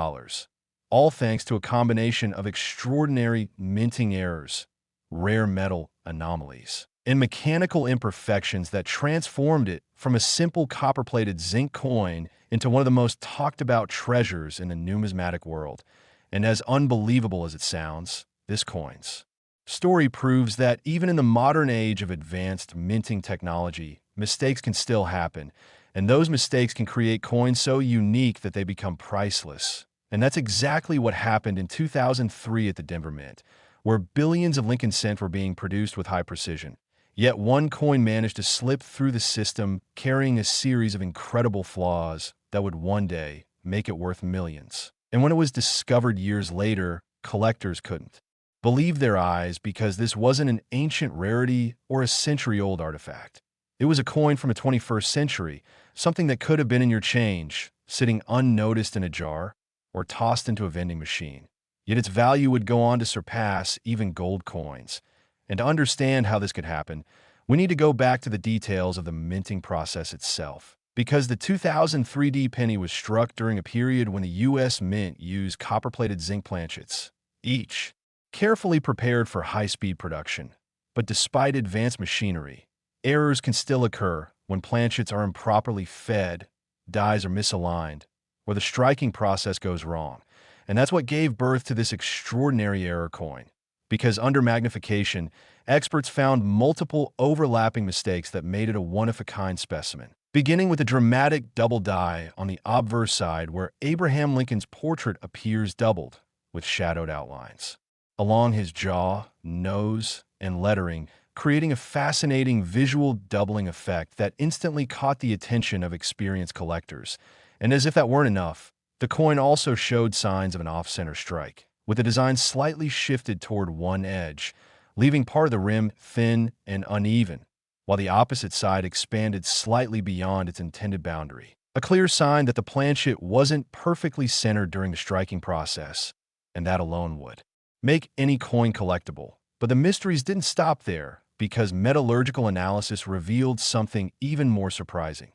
all thanks to a combination of extraordinary minting errors, rare metal anomalies, and mechanical imperfections that transformed it from a simple copper-plated zinc coin into one of the most talked-about treasures in the numismatic world. And as unbelievable as it sounds, this coin's story proves that even in the modern age of advanced minting technology, mistakes can still happen, and those mistakes can create coins so unique that they become priceless. And that's exactly what happened in 2003 at the Denver Mint, where billions of Lincoln cents were being produced with high precision. Yet one coin managed to slip through the system, carrying a series of incredible flaws that would one day make it worth millions. And when it was discovered years later, collectors couldn't believe their eyes because this wasn't an ancient rarity or a century-old artifact. It was a coin from the 21st century, something that could have been in your change, sitting unnoticed in a jar, or tossed into a vending machine. Yet its value would go on to surpass even gold coins. And to understand how this could happen, we need to go back to the details of the minting process itself. Because the 2003 penny was struck during a period when the U.S. Mint used copper-plated zinc planchets, each carefully prepared for high-speed production. But despite advanced machinery, errors can still occur when planchets are improperly fed, dies are misaligned, or the striking process goes wrong. And that's what gave birth to this extraordinary error coin. Because under magnification, experts found multiple overlapping mistakes that made it a one-of-a-kind specimen. Beginning with the dramatic double die on the obverse side where Abraham Lincoln's portrait appears doubled, with shadowed outlines along his jaw, nose, and lettering, creating a fascinating visual doubling effect that instantly caught the attention of experienced collectors. And as if that weren't enough, the coin also showed signs of an off-center strike, with the design slightly shifted toward one edge, leaving part of the rim thin and uneven, while the opposite side expanded slightly beyond its intended boundary. A clear sign that the planchet wasn't perfectly centered during the striking process, and that alone would make any coin collectible. But the mysteries didn't stop there, because metallurgical analysis revealed something even more surprising.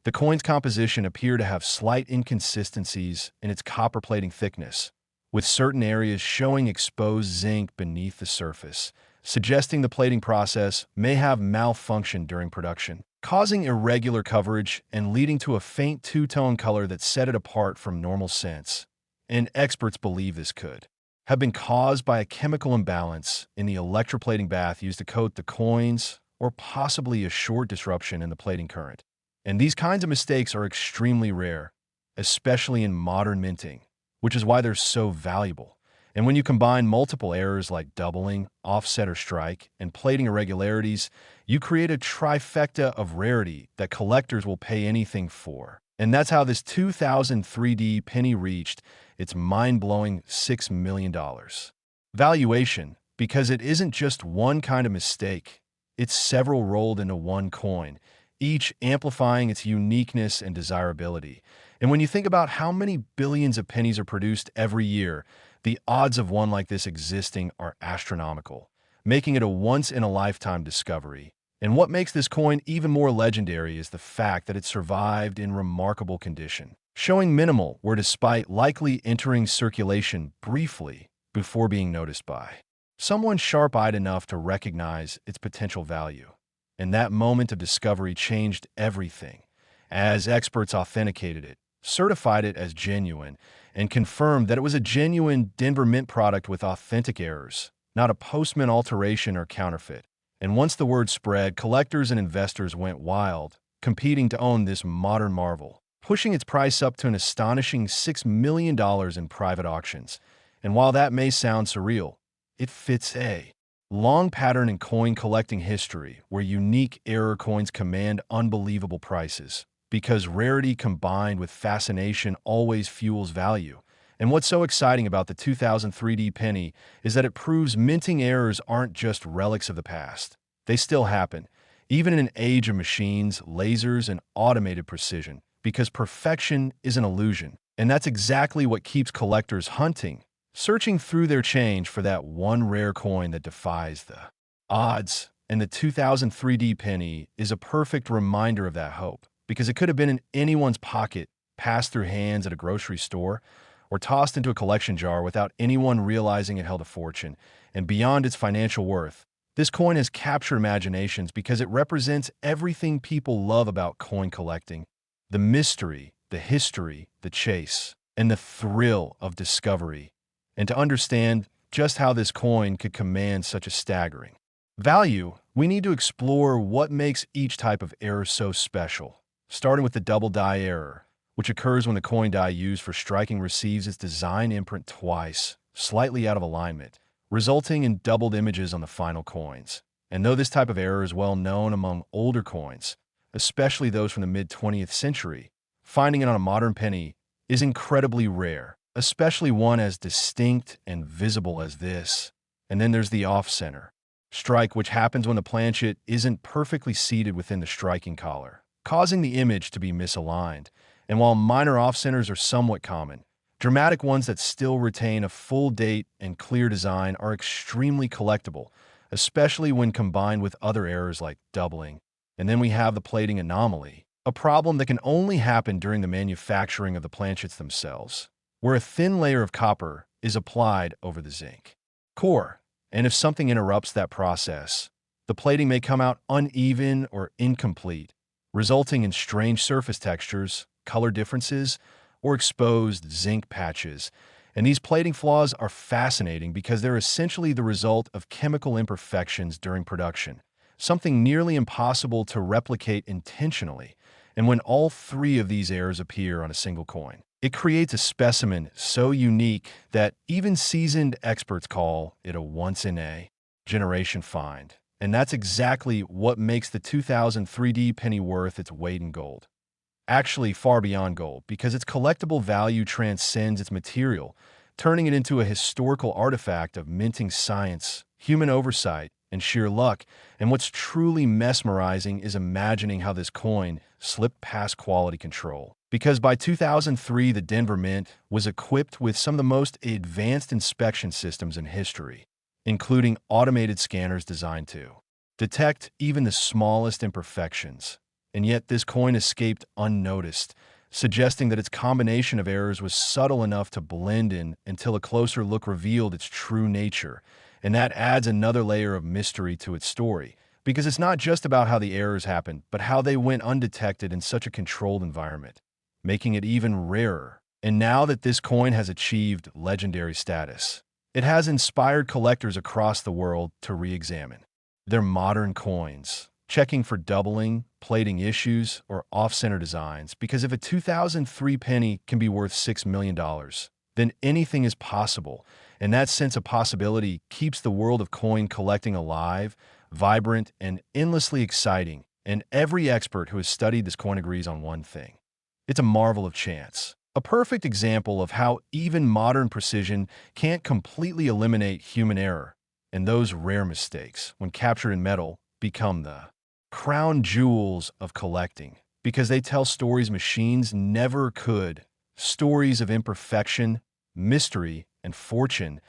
The coin's composition appeared to have slight inconsistencies in its copper plating thickness, with certain areas showing exposed zinc beneath the surface, suggesting the plating process may have malfunctioned during production, causing irregular coverage and leading to a faint two-tone color that set it apart from normal scents. And experts believe this could have been caused by a chemical imbalance in the electroplating bath used to coat the coins, or possibly a short disruption in the plating current. And these kinds of mistakes are extremely rare, especially in modern minting, which is why they're so valuable. And when you combine multiple errors like doubling, offset or strike, and plating irregularities, you create a trifecta of rarity that collectors will pay anything for. And that's how this 2003 penny reached its mind-blowing $6 million valuation, because it isn't just one kind of mistake, it's several rolled into one coin, each amplifying its uniqueness and desirability. And when you think about how many billions of pennies are produced every year, the odds of one like this existing are astronomical, making it a once-in-a-lifetime discovery. And what makes this coin even more legendary is the fact that it survived in remarkable condition, showing minimal wear despite likely entering circulation briefly before being noticed by someone sharp-eyed enough to recognize its potential value. And that moment of discovery changed everything, as experts authenticated it, certified it as genuine, and confirmed that it was a genuine Denver Mint product with authentic errors, not a post-mint alteration or counterfeit. And once the word spread, collectors and investors went wild, competing to own this modern marvel, pushing its price up to an astonishing $6 million in private auctions. And while that may sound surreal, it fits a long pattern in coin collecting history where unique error coins command unbelievable prices, because rarity combined with fascination always fuels value. And what's so exciting about the 2003 penny is that it proves minting errors aren't just relics of the past. They still happen, even in an age of machines, lasers, and automated precision, because perfection is an illusion. And that's exactly what keeps collectors hunting, searching through their change for that one rare coin that defies the odds. And the 2003 penny is a perfect reminder of that hope, because it could have been in anyone's pocket, passed through hands at a grocery store, or tossed into a collection jar without anyone realizing it held a fortune. And beyond its financial worth, this coin has captured imaginations because it represents everything people love about coin collecting: the mystery, the history, the chase, and the thrill of discovery. And to understand just how this coin could command such a staggering value, we need to explore what makes each type of error so special, starting with the double die error, which occurs when the coin die used for striking receives its design imprint twice, slightly out of alignment, resulting in doubled images on the final coins. And though this type of error is well known among older coins, especially those from the mid-20th century, finding it on a modern penny is incredibly rare, especially one as distinct and visible as this. And then there's the off-center strike, which happens when the planchet isn't perfectly seated within the striking collar, causing the image to be misaligned. And while minor off-centers are somewhat common, dramatic ones that still retain a full date and clear design are extremely collectible, especially when combined with other errors like doubling. And then we have the plating anomaly, a problem that can only happen during the manufacturing of the planchets themselves, where a thin layer of copper is applied over the zinc core. And if something interrupts that process, the plating may come out uneven or incomplete, resulting in strange surface textures, color differences, or exposed zinc patches. And these plating flaws are fascinating because they're essentially the result of chemical imperfections during production, something nearly impossible to replicate intentionally. And when all three of these errors appear on a single coin, it creates a specimen so unique that even seasoned experts call it a once-in-a-generation find. And that's exactly what makes the 2003 penny worth its weight in gold. actually far beyond gold, because its collectible value transcends its material, turning it into a historical artifact of minting science, human oversight, and sheer luck. And what's truly mesmerizing is imagining how this coin slipped past quality control. Because by 2003, the Denver Mint was equipped with some of the most advanced inspection systems in history, including automated scanners designed to detect even the smallest imperfections. And yet this coin escaped unnoticed, suggesting that its combination of errors was subtle enough to blend in until a closer look revealed its true nature. And that adds another layer of mystery to its story, because it's not just about how the errors happened, but how they went undetected in such a controlled environment, making it even rarer. And now that this coin has achieved legendary status, it has inspired collectors across the world to re-examine their modern coins, checking for doubling, plating issues, or off-center designs, because if a 2003 penny can be worth $6 million, then anything is possible, and that sense of possibility keeps the world of coin collecting alive, vibrant, and endlessly exciting. And every expert who has studied this coin agrees on one thing: it's a marvel of chance. A perfect example of how even modern precision can't completely eliminate human error, and those rare mistakes, when captured in metal, become the crown jewels of collecting, because they tell stories machines never could, stories of imperfection, mystery, and fortune.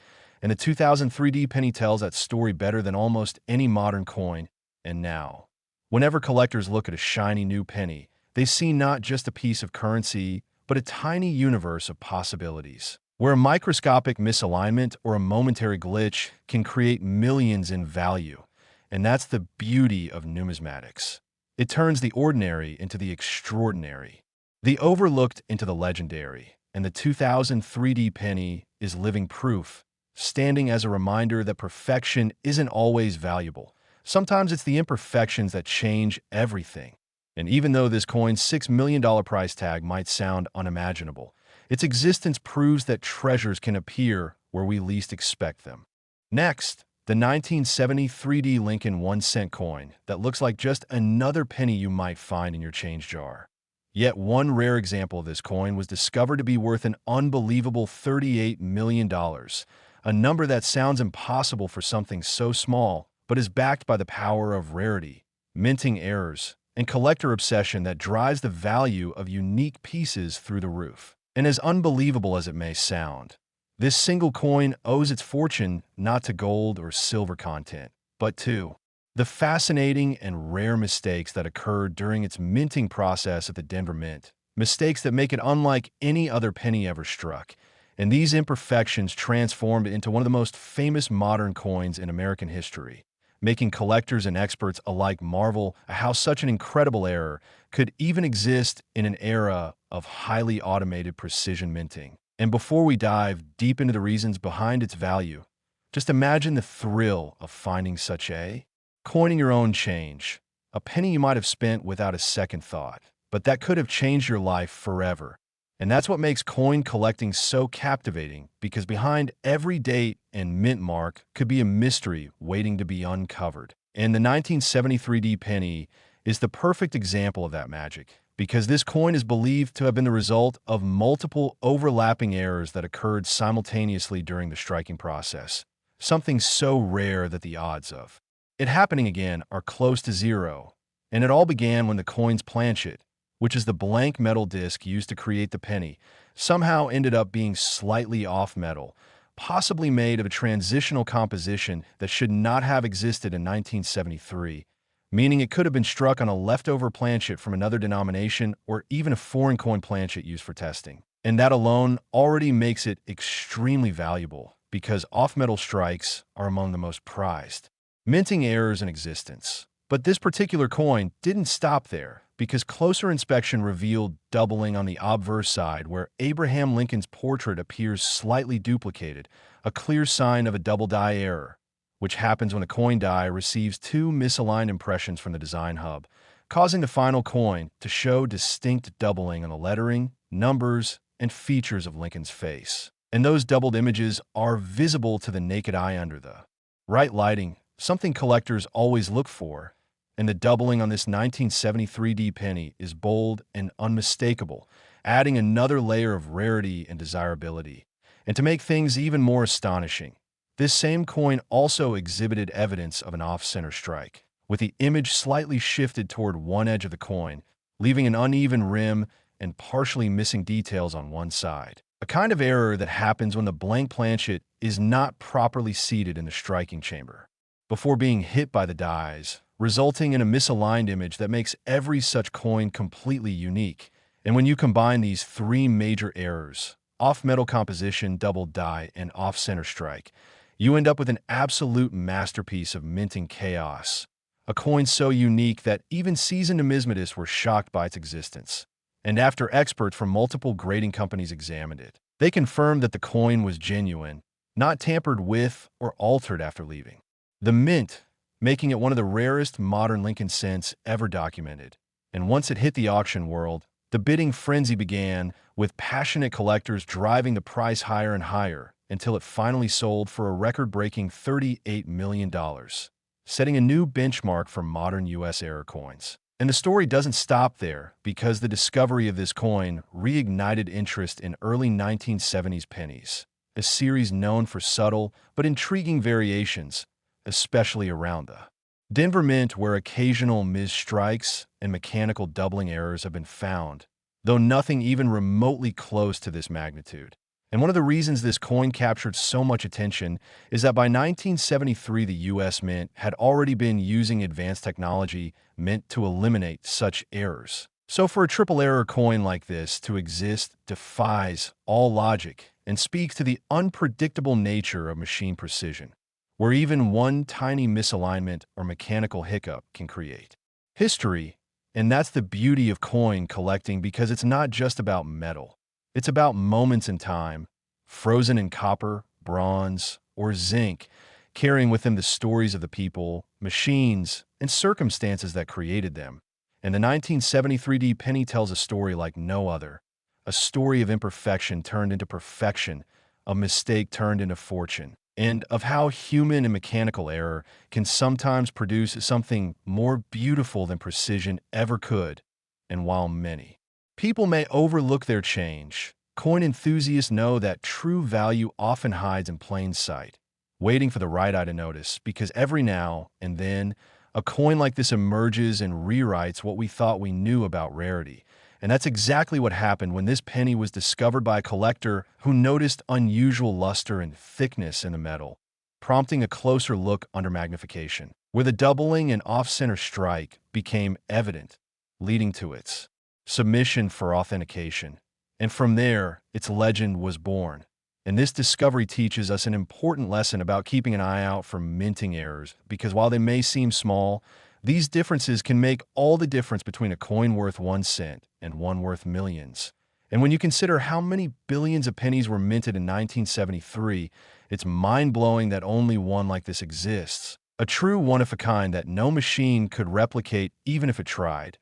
And the 2003 D penny tells that story better than almost any modern coin. And now, whenever collectors look at a shiny new penny, they see not just a piece of currency, but a tiny universe of possibilities, where a microscopic misalignment or a momentary glitch can create millions in value. And that's the beauty of numismatics. It turns the ordinary into the extraordinary, the overlooked into the legendary. And the 2003 D penny is living proof, standing as a reminder that perfection isn't always valuable. Sometimes it's the imperfections that change everything. And even though this coin's $6 million price tag might sound unimaginable, its existence proves that treasures can appear where we least expect them. Next, the 1973 D Lincoln 1-cent coin that looks like just another penny you might find in your change jar. Yet one rare example of this coin was discovered to be worth an unbelievable $38 million, a number that sounds impossible for something so small, but is backed by the power of rarity, minting errors, and collector obsession that drives the value of unique pieces through the roof. And as unbelievable as it may sound, this single coin owes its fortune not to gold or silver content, but to the fascinating and rare mistakes that occurred during its minting process at the Denver Mint, mistakes that make it unlike any other penny ever struck. And these imperfections transformed it into one of the most famous modern coins in American history, making collectors and experts alike marvel at how such an incredible error could even exist in an era of highly automated precision minting. And before we dive deep into the reasons behind its value, just imagine the thrill of finding such a coining your own change, a penny you might have spent without a second thought, but that could have changed your life forever. And that's what makes coin collecting so captivating, because behind every date and mint mark could be a mystery waiting to be uncovered. And the 1973 D penny is the perfect example of that magic, because this coin is believed to have been the result of multiple overlapping errors that occurred simultaneously during the striking process, something so rare that the odds of it happening again are close to zero. And it all began when the coin's planchet, which is the blank metal disc used to create the penny, somehow ended up being slightly off metal, possibly made of a transitional composition that should not have existed in 1973, meaning it could have been struck on a leftover planchet from another denomination or even a foreign coin planchet used for testing. And that alone already makes it extremely valuable, because off-metal strikes are among the most prized minting errors in existence. But this particular coin didn't stop there, because closer inspection revealed doubling on the obverse side, where Abraham Lincoln's portrait appears slightly duplicated, a clear sign of a double die error, which happens when a coin die receives two misaligned impressions from the design hub, causing the final coin to show distinct doubling on the lettering, numbers, and features of Lincoln's face. And those doubled images are visible to the naked eye under the right lighting, something collectors always look for. and the doubling on this 1973 D penny is bold and unmistakable, adding another layer of rarity and desirability. And to make things even more astonishing, this same coin also exhibited evidence of an off-center strike, with the image slightly shifted toward one edge of the coin, leaving an uneven rim and partially missing details on one side. A kind of error that happens when the blank planchet is not properly seated in the striking chamber before being hit by the dies, resulting in a misaligned image that makes every such coin completely unique. And when you combine these three major errors, off-metal composition, double die, and off-center strike, you end up with an absolute masterpiece of minting chaos. A coin so unique that even seasoned numismatists were shocked by its existence. And after experts from multiple grading companies examined it, they confirmed that the coin was genuine, not tampered with or altered after leaving the mint, making it one of the rarest modern Lincoln cents ever documented. And once it hit the auction world, the bidding frenzy began, with passionate collectors driving the price higher and higher until it finally sold for a record-breaking $38 million, setting a new benchmark for modern U.S. era coins. And the story doesn't stop there, because the discovery of this coin reignited interest in early 1970s pennies, a series known for subtle but intriguing variations, especially around the Denver Mint, where occasional misstrikes and mechanical doubling errors have been found, though nothing even remotely close to this magnitude. And one of the reasons this coin captured so much attention is that by 1973, the U.S. Mint had already been using advanced technology meant to eliminate such errors. So for a triple error coin like this to exist defies all logic and speaks to the unpredictable nature of machine precision, where even one tiny misalignment or mechanical hiccup can create history. And that's the beauty of coin collecting, because it's not just about metal. It's about moments in time, frozen in copper, bronze, or zinc, carrying with them the stories of the people, machines, and circumstances that created them. And the 1973 D penny tells a story like no other, a story of imperfection turned into perfection, a mistake turned into fortune, and of how human and mechanical error can sometimes produce something more beautiful than precision ever could. And while many people may overlook their change, coin enthusiasts know that true value often hides in plain sight, waiting for the right eye to notice, because every now and then, a coin like this emerges and rewrites what we thought we knew about rarity. And that's exactly what happened when this penny was discovered by a collector who noticed unusual luster and thickness in the metal, prompting a closer look under magnification, where the doubling and off-center strike became evident, leading to its submission for authentication. And from there, its legend was born. And this discovery teaches us an important lesson about keeping an eye out for minting errors, because while they may seem small, these differences can make all the difference between a coin worth 1 cent and one worth millions. And when you consider how many billions of pennies were minted in 1973, it's mind-blowing that only one like this exists. A true one-of-a-kind that no machine could replicate even if it tried.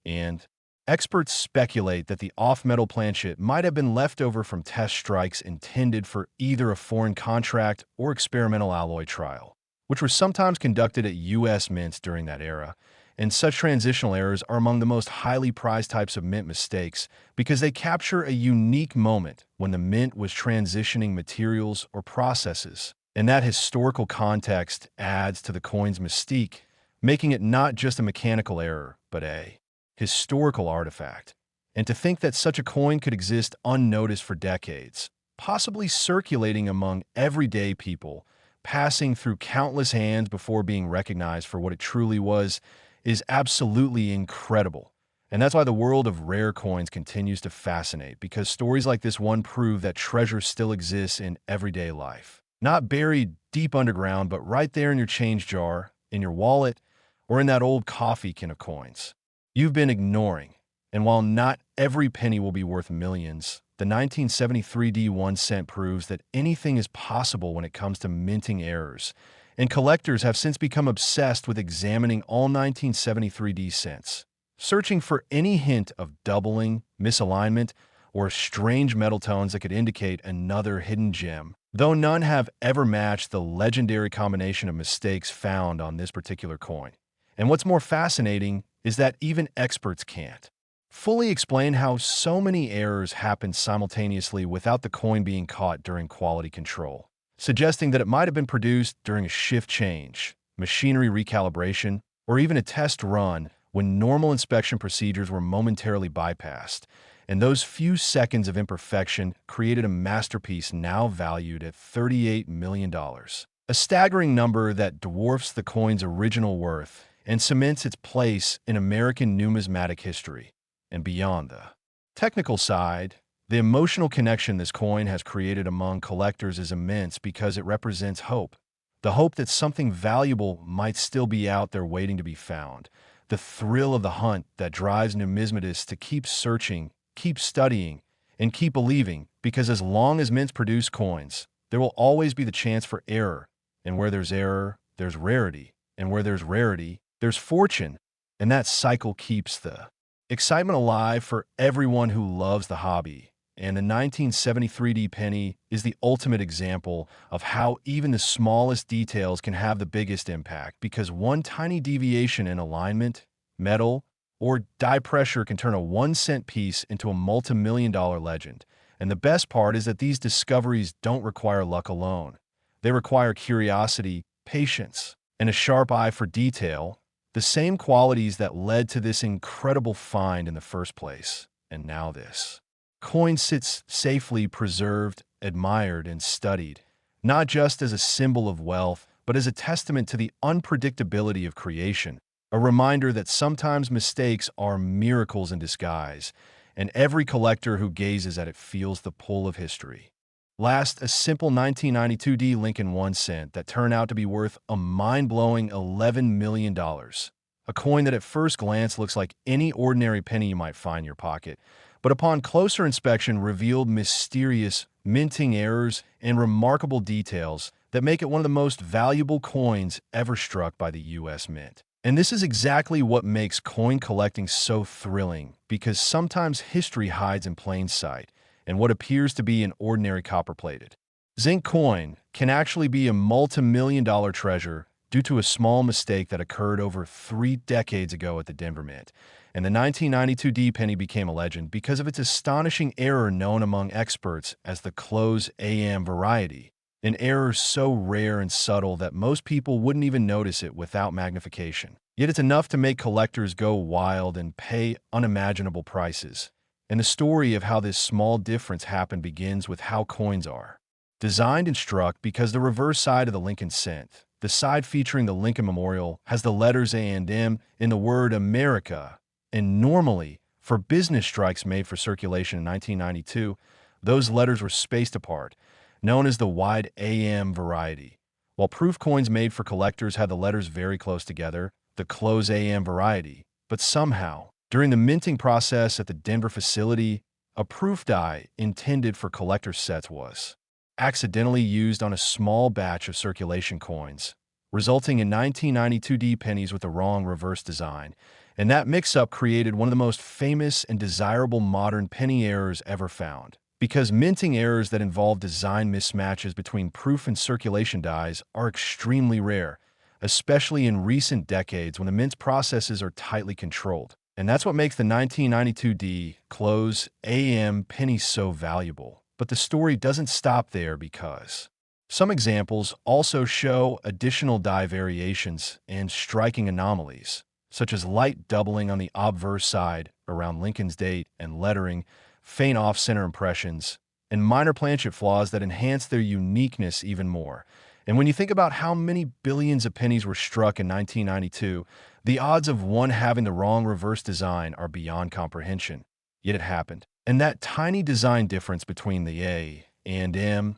And experts speculate that the off-metal planchet might have been left over from test strikes intended for either a foreign contract or experimental alloy trial, which were sometimes conducted at U.S. mints during that era. And such transitional errors are among the most highly prized types of mint mistakes, because they capture a unique moment when the mint was transitioning materials or processes. And that historical context adds to the coin's mystique, making it not just a mechanical error, but a historical artifact. And to think that such a coin could exist unnoticed for decades, possibly circulating among everyday people, passing through countless hands before being recognized for what it truly was, is absolutely incredible. And that's why the world of rare coins continues to fascinate, because stories like this one prove that treasure still exists in everyday life. Not buried deep underground, but right there in your change jar, in your wallet, or in that old coffee can of coins you've been ignoring. And while not every penny will be worth millions, the 1973 D 1 cent proves that anything is possible when it comes to minting errors, and collectors have since become obsessed with examining all 1973 D cents, searching for any hint of doubling, misalignment, or strange metal tones that could indicate another hidden gem, though none have ever matched the legendary combination of mistakes found on this particular coin. And what's more fascinating is that even experts can't fully explain how so many errors happen simultaneously without the coin being caught during quality control, suggesting that it might have been produced during a shift change, machinery recalibration, or even a test run when normal inspection procedures were momentarily bypassed. And those few seconds of imperfection created a masterpiece now valued at $38 million, a staggering number that dwarfs the coin's original worth and cements its place in American numismatic history. And beyond the technical side, the emotional connection this coin has created among collectors is immense because it represents hope. The hope that something valuable might still be out there waiting to be found. The thrill of the hunt that drives numismatists to keep searching, keep studying, and keep believing, because as long as mints produce coins, there will always be the chance for error. And where there's error, there's rarity. And where there's rarity, there's fortune. And that cycle keeps the excitement alive for everyone who loves the hobby. And the 1973 D penny is the ultimate example of how even the smallest details can have the biggest impact, because one tiny deviation in alignment, metal, or die pressure can turn a 1-cent piece into a multi-million-dollar legend. And the best part is that these discoveries don't require luck alone. They require curiosity, patience, and a sharp eye for detail, the same qualities that led to this incredible find in the first place. And now this coin sits safely preserved, admired, and studied, not just as a symbol of wealth, but as a testament to the unpredictability of creation, a reminder that sometimes mistakes are miracles in disguise, and every collector who gazes at it feels the pull of history. Last, a simple 1992 D Lincoln 1 cent that turned out to be worth a mind-blowing $11 million. A coin that at first glance looks like any ordinary penny you might find in your pocket, but upon closer inspection revealed mysterious minting errors and remarkable details that make it one of the most valuable coins ever struck by the U.S. Mint. And this is exactly what makes coin collecting so thrilling, because sometimes history hides in plain sight, and what appears to be an ordinary copper-plated zinc coin can actually be a multi-million-dollar treasure due to a small mistake that occurred over 3 decades ago at the Denver Mint. And the 1992 D penny became a legend because of its astonishing error known among experts as the close AM variety, an error so rare and subtle that most people wouldn't even notice it without magnification. Yet it's enough to make collectors go wild and pay unimaginable prices. And the story of how this small difference happened begins with how coins are designed and struck, because the reverse side of the Lincoln cent, the side featuring the Lincoln Memorial, has the letters A and M in the word America. And normally, for business strikes made for circulation in 1992, those letters were spaced apart, known as the wide AM variety, while proof coins made for collectors had the letters very close together, the close AM variety. But somehow, during the minting process at the Denver facility, a proof die intended for collector sets was accidentally used on a small batch of circulation coins, resulting in 1992 D pennies with the wrong reverse design. And that mix-up created one of the most famous and desirable modern penny errors ever found. Because minting errors that involve design mismatches between proof and circulation dies are extremely rare, especially in recent decades when the mint processes are tightly controlled. And that's what makes the 1992 D close AM penny so valuable. But the story doesn't stop there, because some examples also show additional die variations and striking anomalies, such as light doubling on the obverse side around Lincoln's date and lettering, faint off-center impressions, and minor planchet flaws that enhance their uniqueness even more. And when you think about how many billions of pennies were struck in 1992, the odds of one having the wrong reverse design are beyond comprehension. Yet it happened. And that tiny design difference between the A and M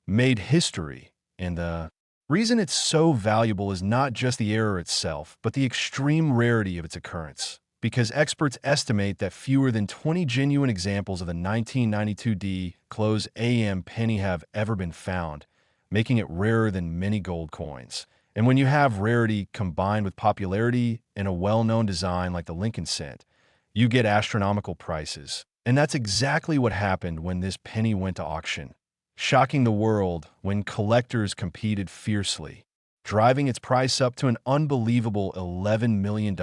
made history. And the reason it's so valuable is not just the error itself, but the extreme rarity of its occurrence. Because experts estimate that fewer than 20 genuine examples of the 1992 D close AM penny have ever been found, making it rarer than many gold coins. And when you have rarity combined with popularity and a well-known design like the Lincoln cent, you get astronomical prices. And that's exactly what happened when this penny went to auction, shocking the world when collectors competed fiercely. driving its price up to an unbelievable $11 million.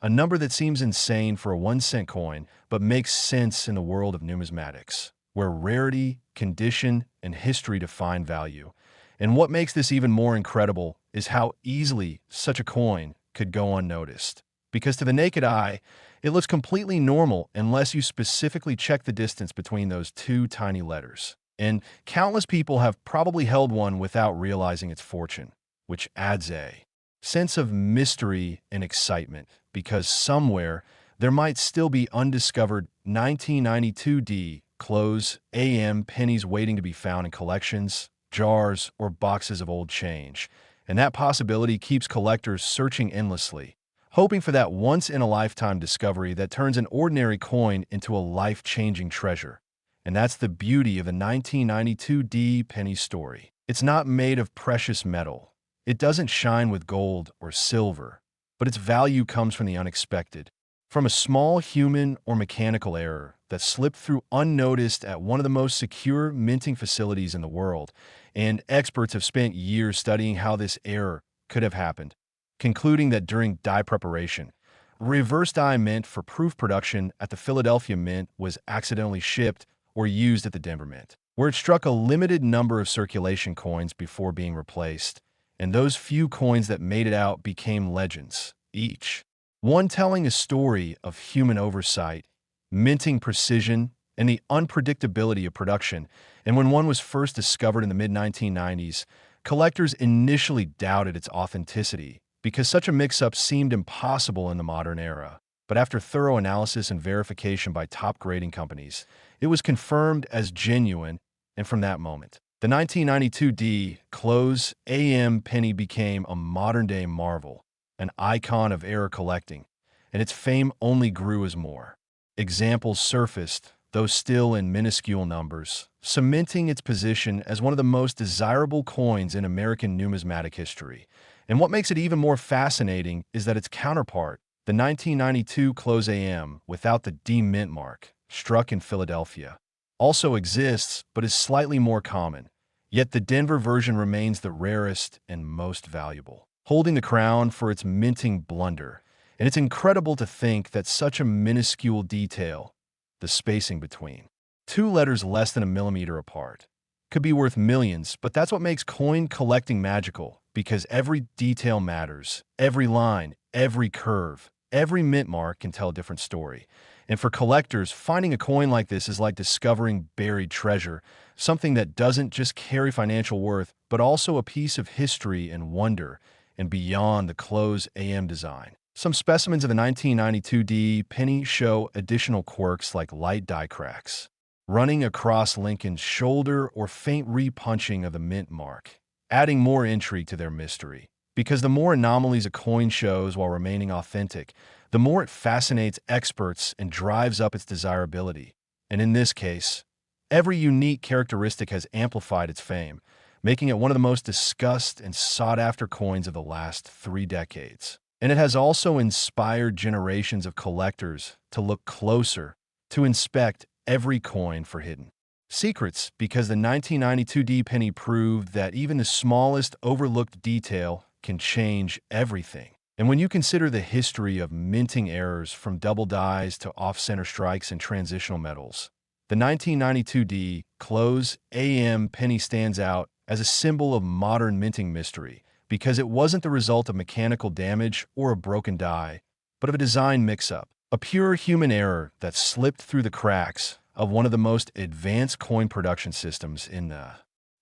A number that seems insane for a 1-cent coin, but makes sense in the world of numismatics, where rarity, condition, and history define value. And what makes this even more incredible is how easily such a coin could go unnoticed. Because to the naked eye, it looks completely normal unless you specifically check the distance between those two tiny letters. And countless people have probably held one without realizing its fortune, which adds a sense of mystery and excitement, because somewhere there might still be undiscovered 1992 D close AM pennies waiting to be found in collections, jars, or boxes of old change. And that possibility keeps collectors searching endlessly, hoping for that once-in-a-lifetime discovery that turns an ordinary coin into a life-changing treasure. And that's the beauty of the 1992 D penny story. It's not made of precious metal. It doesn't shine with gold or silver, but its value comes from the unexpected. From a small human or mechanical error that slipped through unnoticed at one of the most secure minting facilities in the world, and experts have spent years studying how this error could have happened, concluding that during die preparation, reverse die mint for proof production at the Philadelphia Mint was accidentally shipped or used at the Denver Mint, where it struck a limited number of circulation coins before being replaced, and those few coins that made it out became legends, each one telling a story of human oversight, minting precision, and the unpredictability of production. And when one was first discovered in the mid-1990s, collectors initially doubted its authenticity because such a mix-up seemed impossible in the modern era. But after thorough analysis and verification by top grading companies, it was confirmed as genuine, and from that moment, the 1992 D close AM penny became a modern-day marvel, an icon of error collecting, and its fame only grew as more examples surfaced, though still in minuscule numbers, cementing its position as one of the most desirable coins in American numismatic history. And what makes it even more fascinating is that its counterpart, the 1992 close AM without the D mint mark, struck in Philadelphia, also exists but is slightly more common. Yet the Denver version remains the rarest and most valuable, holding the crown for its minting blunder. And it's incredible to think that such a minuscule detail, the spacing between two letters less than a millimeter apart, could be worth millions. But that's what makes coin collecting magical, because every detail matters. Every line, every curve, every mint mark can tell a different story. And for collectors, finding a coin like this is like discovering buried treasure, something that doesn't just carry financial worth, but also a piece of history and wonder, and beyond the close AM design. Some specimens of the 1992 D penny show additional quirks like light die cracks running across Lincoln's shoulder or faint repunching of the mint mark, adding more intrigue to their mystery. Because the more anomalies a coin shows while remaining authentic, the more it fascinates experts and drives up its desirability. And in this case, every unique characteristic has amplified its fame, making it one of the most discussed and sought-after coins of the last 3 decades. And it has also inspired generations of collectors to look closer, to inspect every coin for hidden secrets, because the 1992 D penny proved that even the smallest overlooked detail can change everything. And when you consider the history of minting errors from double dies to off-center strikes and transitional metals, the 1992 D close AM penny stands out as a symbol of modern minting mystery, because it wasn't the result of mechanical damage or a broken die, but of a design mix-up, a pure human error that slipped through the cracks of one of the most advanced coin production systems in the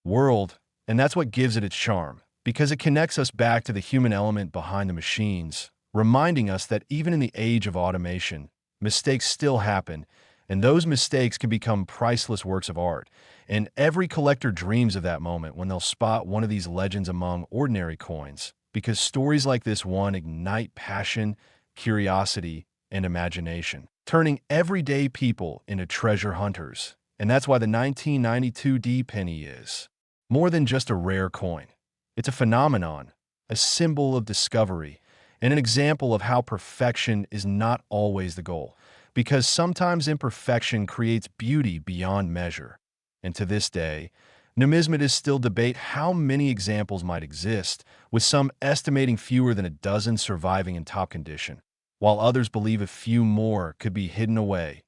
world. And that's what gives it its charm, because it connects us back to the human element behind the machines, reminding us that even in the age of automation, mistakes still happen, and those mistakes can become priceless works of art. And every collector dreams of that moment when they'll spot one of these legends among ordinary coins, because stories like this one ignite passion, curiosity, and imagination, turning everyday people into treasure hunters. And that's why the 1992 D penny is more than just a rare coin. It's a phenomenon, a symbol of discovery, and an example of how perfection is not always the goal, because sometimes imperfection creates beauty beyond measure. And to this day, Numismatists still debate how many examples might exist, with some estimating fewer than a dozen surviving in top condition, while others believe a few more could be hidden away,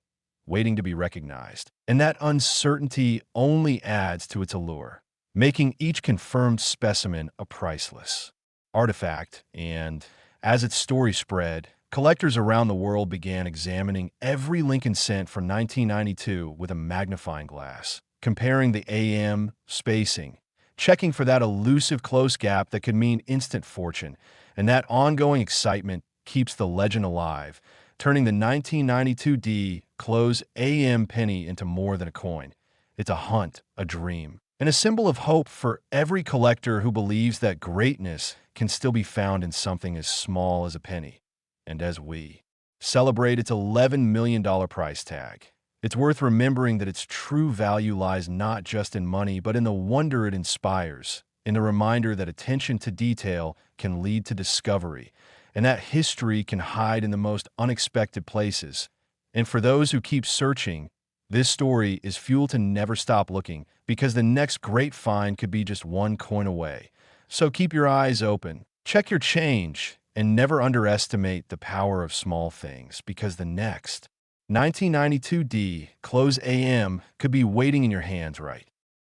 waiting to be recognized. And that uncertainty only adds to its allure, making each confirmed specimen a priceless artifact. And as its story spread, collectors around the world began examining every Lincoln cent from 1992 with a magnifying glass, comparing the AM spacing, checking for that elusive close gap that could mean instant fortune. And that ongoing excitement keeps the legend alive, turning the 1992 D close AM penny into more than a coin. It's a hunt, a dream, and a symbol of hope for every collector who believes that greatness can still be found in something as small as a penny. And as we celebrate its $11 million price tag, it's worth remembering that its true value lies not just in money, but in the wonder it inspires, in the reminder that attention to detail can lead to discovery, and that history can hide in the most unexpected places. And for those who keep searching, this story is fuel to never stop looking, because the next great find could be just one coin away. So keep your eyes open, check your change, and never underestimate the power of small things, because the next 1992 D close AM could be waiting in your hands right